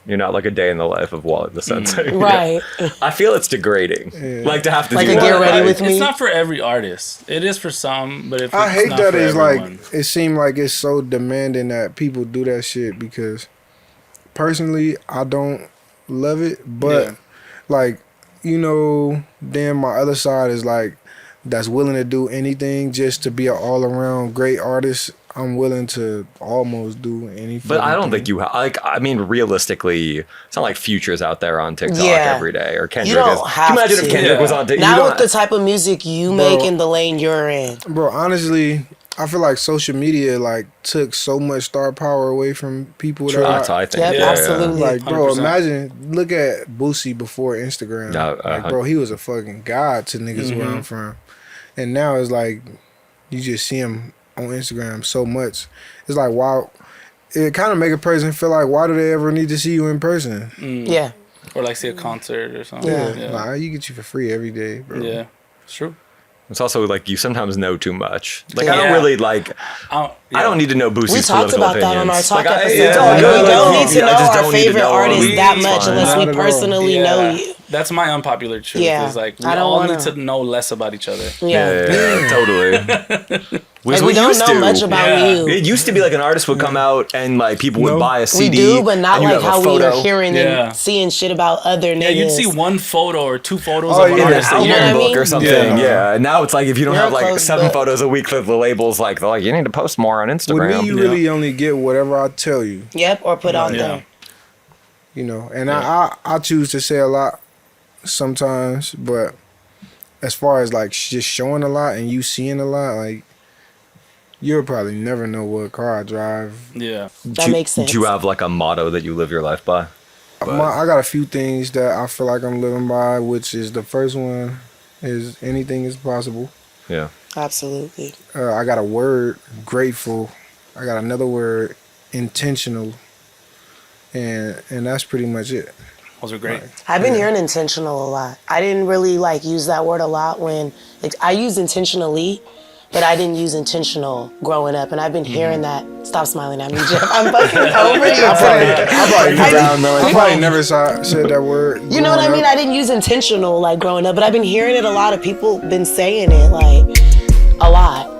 You're not like a day in the life of Wallie the Sensei. Right. Yeah. I feel it's degrading. Yeah. Like to have to Like do a that. get ready with me. It's not for every artist. It is for some, but if I it's hate not that for it's everyone. like it seemed like it's so demanding that people do that shit, because personally I don't love it, but like, you know, then my other side is like that's willing to do anything just to be an all around great artist. I'm willing to almost do anything. But I don't think you like. I mean, realistically, it's not like Future's out there on TikTok every day, or Kendrick. You don't is. have Can you imagine to. if Kendrick was on TikTok? Not with the type of music you make in the lane you're in. Bro, honestly, I feel like social media like took so much star power away from people. That's how I think. Yep, absolutely. Like, bro, 100%. imagine, look at Boosie before Instagram. Like, bro, he was a fucking god to niggas where I'm from. And now it's like, you just see him on Instagram so much. It's like, wow. It kind of make a person feel like, why do they ever need to see you in person? Yeah. Or like see a concert or something. Yeah. Like, you get you for free every day, bro. Yeah. It's true. It's also like you sometimes know too much. Like I don't really like. I don't need to know Boosie's We talked political about that on opinions. our talk Like, episode. it's all We good. don't Like, need to I know just our don't need to favorite know artist them. that It's much fine. unless Not we at all. personally know you. That's my unpopular truth. Yeah. Is like we I don't all wanna- need to know less about each other. Yeah. Totally. Like, we don't know much about you. It used to be like an artist would come out and like people would buy a We CD. do, but not and you'd like have a how we are photo. hearing Yeah. and seeing shit about other niggas. Yeah, you'd see one photo or two photos Oh, of an yeah. artist. A that You know what I yearbook mean? or something. Yeah. Yeah. And now it's like if you don't You're have like close, 7 but- photos a week, the labels like they're like you need to post more on With Instagram. me, you really only get whatever I tell you. Yep, or put on Yeah. there. You know, and I choose to say a lot sometimes, but as far as like just showing a lot and you seeing a lot, like, you'll probably never know what car I drive. Yeah. That makes sense. Do you have like a motto that you live your life by? I got a few things that I feel like I'm living by, which is the first one is anything is possible. Yeah. Absolutely. I got a word, grateful. I got another word, intentional. And that's pretty much it. Those are great. I've been hearing intentional a lot. I didn't really like use that word a lot when like, I used intentionally, but I didn't use intentional growing up, and I've been hearing that. Stop smiling at me, Jeff. I'm fucking over you. I probably never said that word. You know what I mean? I didn't use intentional like growing up, but I've been hearing it a lot of people been saying it like a lot.